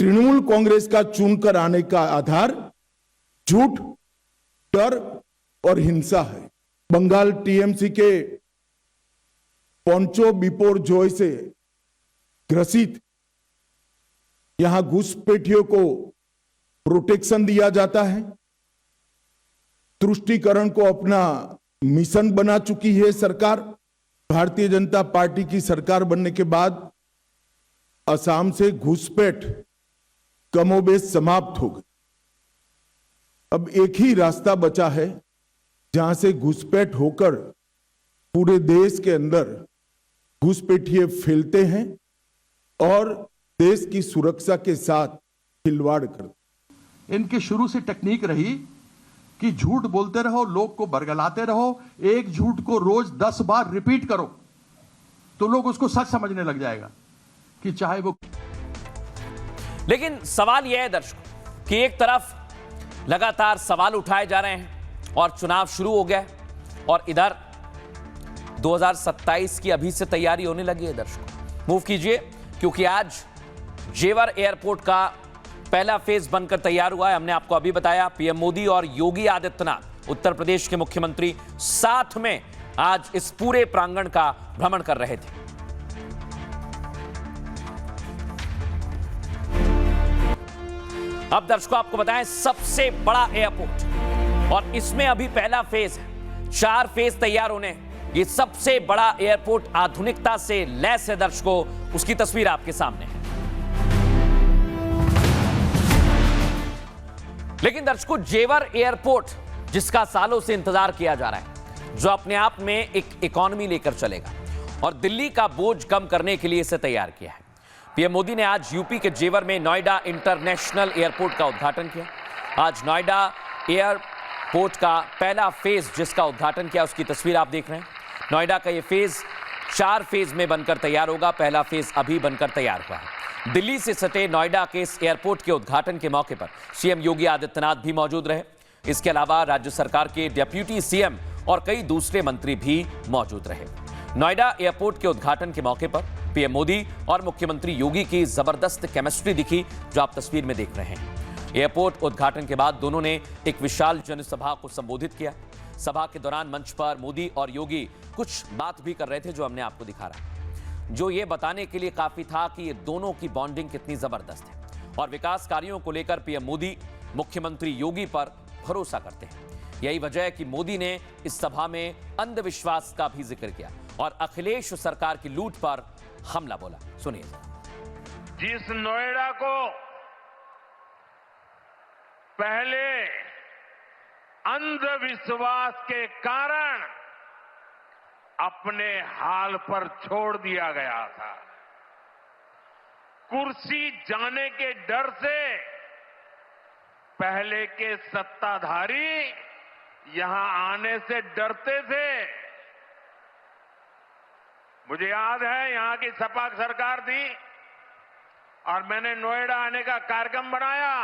तृणमूल कांग्रेस का चुनकर आने का आधार झूठ, डर और हिंसा है। बंगाल टीएमसी के पोंचो बिपोर जॉय से ग्रसित यहां घुसपैठियों को प्रोटेक्शन दिया जाता है। तुष्टीकरण को अपना मिशन बना चुकी है सरकार। भारतीय जनता पार्टी की सरकार बनने के बाद असम से घुसपैठ कमोबेश समाप्त हो गई। अब एक ही रास्ता बचा है जहां से घुसपैठ होकर पूरे देश के अंदर घुसपैठिए फैलते हैं और देश की सुरक्षा के साथ खिलवाड़ करते। इनकी शुरू से टेक्निक रही कि झूठ बोलते रहो, लोग को बरगलाते रहो, एक झूठ को रोज 10 बार रिपीट करो तो लोग उसको सच समझने लग जाएगा कि चाहे वो। लेकिन सवाल यह है दर्शकों कि एक तरफ लगातार सवाल उठाए जा रहे हैं और चुनाव शुरू हो गया और इधर 2027 की अभी से तैयारी होने लगी है। दर्शकों मूव कीजिए, क्योंकि आज जेवर एयरपोर्ट का पहला फेज बनकर तैयार हुआ है। हमने आपको अभी बताया पीएम मोदी और योगी आदित्यनाथ उत्तर प्रदेश के मुख्यमंत्री साथ में आज इस पूरे प्रांगण का भ्रमण कर रहे थे। अब दर्शकों आपको बताएं, सबसे बड़ा एयरपोर्ट और इसमें अभी पहला फेज है, 4 फेज तैयार होने हैं। ये सबसे बड़ा एयरपोर्ट आधुनिकता से लैस है दर्शकों, उसकी तस्वीर आपके सामने है। लेकिन दर्शकों, जेवर एयरपोर्ट जिसका सालों से इंतजार किया जा रहा है, जो अपने आप में एक इकोनॉमी लेकर चलेगा और दिल्ली का बोझ कम करने के लिए इसे तैयार किया है। पीएम मोदी ने आज यूपी के जेवर में नोएडा इंटरनेशनल एयरपोर्ट का उद्घाटन किया। आज नोएडा एयरपोर्ट का पहला फेज जिसका उद्घाटन किया, उसकी तस्वीर आप देख रहे हैं। नोएडा का ये फेज 4 फेज में बनकर तैयार होगा। पहला फेज अभी बनकर तैयार हुआ है। दिल्ली से सटे नोएडा के इस एयरपोर्ट के उद्घाटन के मौके पर सीएम योगी आदित्यनाथ भी मौजूद रहे। इसके अलावा राज्य सरकार के डिप्टी सीएम और कई दूसरे मंत्री भी मौजूद रहे। नोएडा एयरपोर्ट के उद्घाटन के मौके पर पीएम मोदी और मुख्यमंत्री योगी की जबरदस्त केमिस्ट्री दिखी, जो आप तस्वीर में देख रहे हैं। एयरपोर्ट उद्घाटन के बाद दोनों ने एक विशाल जनसभा को संबोधित किया। सभा के दौरान मंच पर मोदी और योगी कुछ बात भी कर रहे थे, जो हमने आपको दिखा रहा है, जो ये बताने के लिए काफी था कि ये दोनों की बॉन्डिंग कितनी जबरदस्त है और विकास कार्यों को लेकर पीएम मोदी मुख्यमंत्री योगी पर भरोसा करते हैं। यही वजह है कि मोदी ने इस सभा में अंधविश्वास का भी जिक्र किया और अखिलेश सरकार की लूट पर हमला बोला। सुनिए। जिस नोएडा को पहले अंधविश्वास के कारण अपने हाल पर छोड़ दिया गया था, कुर्सी जाने के डर से पहले के सत्ताधारी यहां आने से डरते थे। मुझे याद है यहां की सपा सरकार थी और मैंने नोएडा आने का कार्यक्रम बनाया,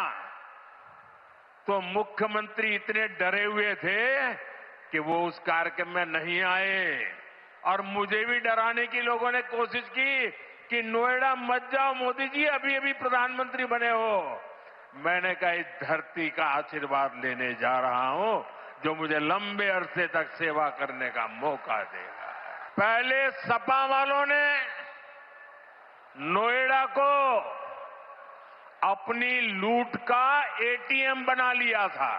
तो मुख्यमंत्री इतने डरे हुए थे कि वो उस कार्यक्रम में नहीं आए और मुझे भी डराने की लोगों ने कोशिश की कि नोएडा मत जाओ मोदी जी, अभी अभी प्रधानमंत्री बने हो। मैंने कहा इस धरती का आशीर्वाद लेने जा रहा हूं जो मुझे लंबे अरसे तक सेवा करने का मौका देगा। पहले सपा वालों ने नोएडा को अपनी लूट का एटीएम बना लिया था,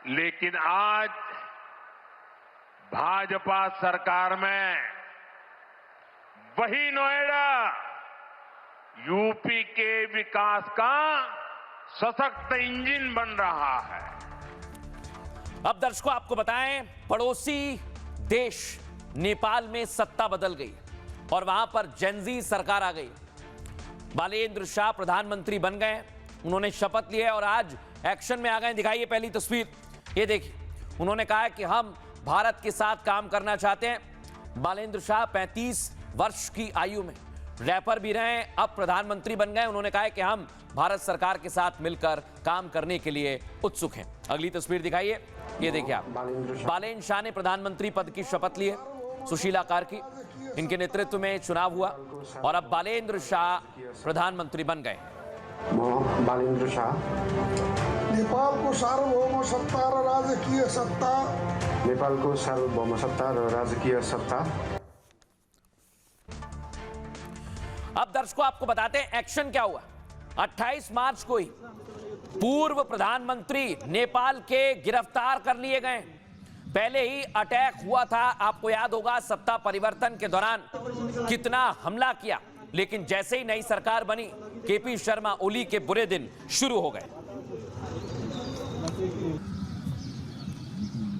लेकिन आज भाजपा सरकार में वही नोएडा यूपी के विकास का सशक्त इंजन बन रहा है। अब दर्शकों आपको बताएं, पड़ोसी देश नेपाल में सत्ता बदल गई और वहां पर जेनजी सरकार आ गई। बालेंद्र शाह प्रधानमंत्री बन गए, उन्होंने शपथ ली है और आज एक्शन में आ गए। दिखाइए पहली तस्वीर, ये देखिए। उन्होंने कहा है कि हम भारत के साथ काम करना चाहते हैं। बालेंद्र शाह 35 वर्ष की आयु में रैपर भी रहे, अब प्रधानमंत्री बन गए। उन्होंने कहा है कि हम भारत सरकार के साथ मिलकर काम करने के लिए उत्सुक हैं। अगली तस्वीर दिखाइए, ये देखिए आप। बालेंद्र शाह ने प्रधानमंत्री पद की शपथ ली है, सुशीला कार्की इनके नेतृत्व में चुनाव हुआ और अब बालेंद्र शाह प्रधानमंत्री बन गए। बालेंद्र शाह नेपाल को सार्वभौम सत्ता र राजकीय सत्ता, नेपाल को सार्वभौम सत्ता र राजकीय सत्ता। अब दर्शकों आपको बताते हैं एक्शन क्या हुआ। 28 मार्च को ही पूर्व प्रधानमंत्री नेपाल के गिरफ्तार कर लिए गए। पहले ही अटैक हुआ था, आपको याद होगा सत्ता परिवर्तन के दौरान कितना हमला किया, लेकिन जैसे ही नई सरकार बनी केपी शर्मा ओली के बुरे दिन शुरू हो गए।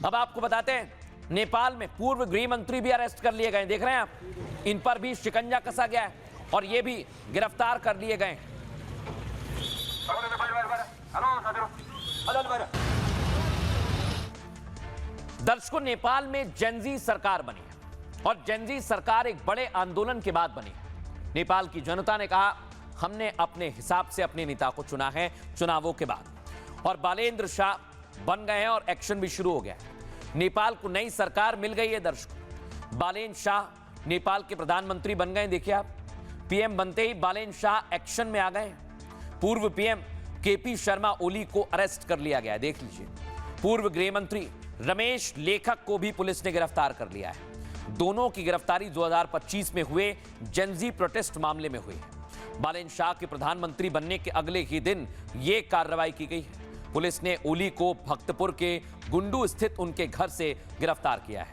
अब आपको बताते हैं नेपाल में पूर्व गृह मंत्री भी अरेस्ट कर लिए गए, देख रहे हैं आप, इन पर भी शिकंजा कसा गया है और ये भी गिरफ्तार कर लिए गए। दर्शकों, नेपाल में जेनजी सरकार बनी है और जेनजी सरकार एक बड़े आंदोलन के बाद बनी है। नेपाल की जनता ने कहा हमने अपने हिसाब से अपने नेता को चुना है चुनावों के बाद, और बालेंद्र शाह बन गए हैं और एक्शन भी शुरू हो गया है। नेपाल को नई सरकार मिल गई है। दर्शकों, बालेंद्र शाह नेपाल के प्रधानमंत्री बन गए। देखिए आप, पीएम बनते ही बालेंद्र शाह एक्शन में आ गए। पूर्व पीएम केपी शर्मा ओली को अरेस्ट कर लिया गया है, देख लीजिए। पूर्व गृह मंत्री रमेश लेखक को भी पुलिस ने गिरफ्तार कर लिया है। दोनों की गिरफ्तारी 2025 में हुए जेनजी प्रोटेस्ट मामले में हुई है। बालेन शाह के प्रधानमंत्री बनने के अगले ही दिन यह कार्रवाई की गई है। पुलिस ने ओली को भक्तपुर के गुंडू स्थित उनके घर से गिरफ्तार किया है,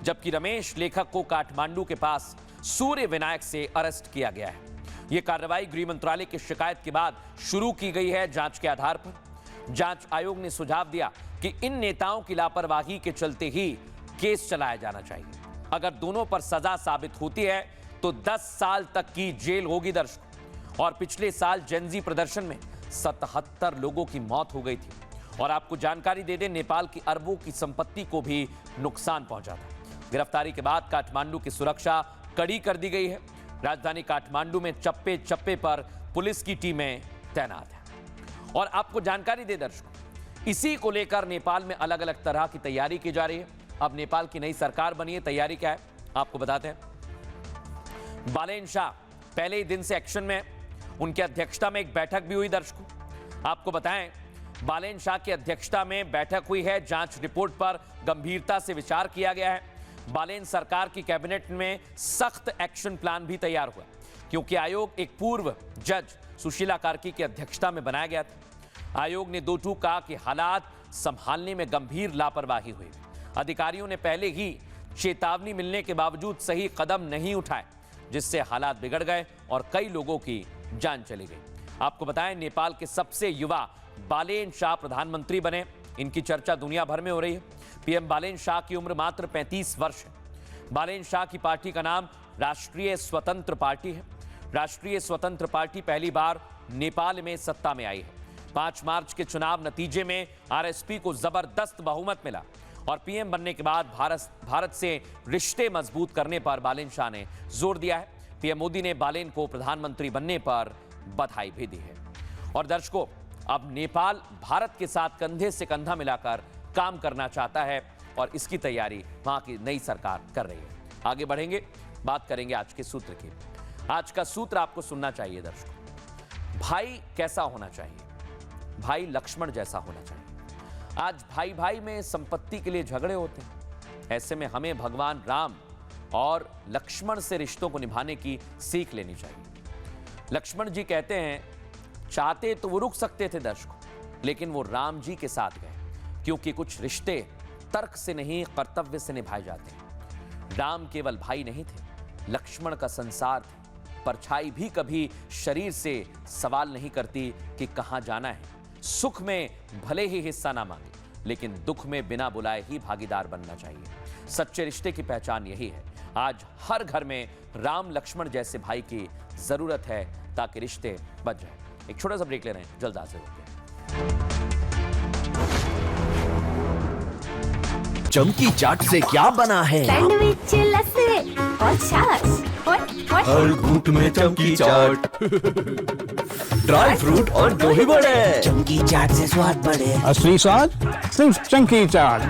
जबकि रमेश लेखक को काठमांडू के पास सूर्य विनायक से अरेस्ट किया गया है। यह कार्रवाई गृह मंत्रालय की शिकायत के बाद शुरू की गई है। जांच के आधार पर जांच आयोग ने सुझाव दिया कि इन नेताओं की लापरवाही के चलते ही केस चलाया जाना चाहिए। अगर दोनों पर सजा साबित होती है तो 10 साल तक की जेल होगी दर्शकों। और पिछले साल जेनजी प्रदर्शन में 77 लोगों की मौत हो गई थी। और आपको जानकारी दे दें, नेपाल की अरबों की संपत्ति को भी नुकसान पहुंचा था। गिरफ्तारी के बाद काठमांडू की सुरक्षा कड़ी कर दी गई है। राजधानी काठमांडू में चप्पे चप्पे पर पुलिस की टीमें तैनात हैं। और आपको जानकारी दे दर्शकों, इसी को लेकर नेपाल में अलग अलग तरह की तैयारी की जा रही है। अब नेपाल की नई सरकार बनी है, तैयारी क्या है आपको बताते हैं। बालेन शाह पहले ही दिन से एक्शन में है। उनकी अध्यक्षता में एक बैठक भी हुई दर्शकों। आपको बताएं, बालेन शाह की अध्यक्षता में बैठक हुई है। जांच रिपोर्ट पर गंभीरता से विचार किया गया है। बालेन सरकार की कैबिनेट में सख्त एक्शन प्लान भी तैयार हुआ, क्योंकि आयोग एक पूर्व जज सुशीला कार्की की अध्यक्षता में बनाया गया था। आयोग ने दो टूक कहा कि हालात संभालने में गंभीर लापरवाही हुई। अधिकारियों ने पहले ही चेतावनी मिलने के बावजूद सही कदम नहीं उठाए, जिससे हालात बिगड़ गए और कई लोगों की जान चली गई। आपको बताएं, नेपाल के सबसे युवा बालेन शाह प्रधानमंत्री बने। इनकी चर्चा दुनिया भर में हो रही है। पीएम बालेन शाह की उम्र मात्र 35 वर्ष है। बालेन शाह की पार्टी का नाम राष्ट्रीय स्वतंत्र पार्टी है। राष्ट्रीय स्वतंत्र पार्टी पहली बार नेपाल में सत्ता में आई है। 5 मार्च के चुनाव नतीजे में आरएसपी को जबरदस्त बहुमत मिला और पीएम बनने के बाद भारत से रिश्ते मजबूत करने पर बालेन शाह ने जोर दिया है। पीएम मोदी ने बालेन को प्रधानमंत्री बनने पर बधाई भी दी है। और दर्शकों, अब नेपाल भारत के साथ कंधे से कंधा मिलाकर काम करना चाहता है और इसकी तैयारी वहां की नई सरकार कर रही है। आगे बढ़ेंगे, बात करेंगे आज के सूत्र की। आज का सूत्र आपको सुनना चाहिए दर्शकों। भाई कैसा होना चाहिए? भाई लक्ष्मण जैसा होना चाहिए। आज भाई भाई में संपत्ति के लिए झगड़े होते हैं। ऐसे में हमें भगवान राम और लक्ष्मण से रिश्तों को निभाने की सीख लेनी चाहिए। लक्ष्मण जी कहते हैं, चाहते तो वो रुक सकते थे दर्शकों, लेकिन वो राम जी के साथ गए, क्योंकि कुछ रिश्ते तर्क से नहीं कर्तव्य से निभाए जाते हैं। राम केवल भाई नहीं थे, लक्ष्मण का संसार थे। परछाई भी कभी शरीर से सवाल नहीं करती कि कहां जाना है। सुख में भले ही हिस्सा ना मांगे, लेकिन दुख में बिना बुलाए ही भागीदार बनना चाहिए। सच्चे रिश्ते की पहचान यही है। आज हर घर में राम लक्ष्मण जैसे भाई की जरूरत है, ताकि रिश्ते बच जाए। एक छोटा सा ब्रेक ले रहे हैं, जल्द हाजिर होते हैं। चमकी चाट से क्या बना है? सैंडविच, लस्सी और छाछ और हर घूंट में चमकी चाट। ड्राई फ्रूट और दही बड़े। चमकी चाट से स्वाद बढ़े। असली स्वाद सिर्फ चमकी चाट।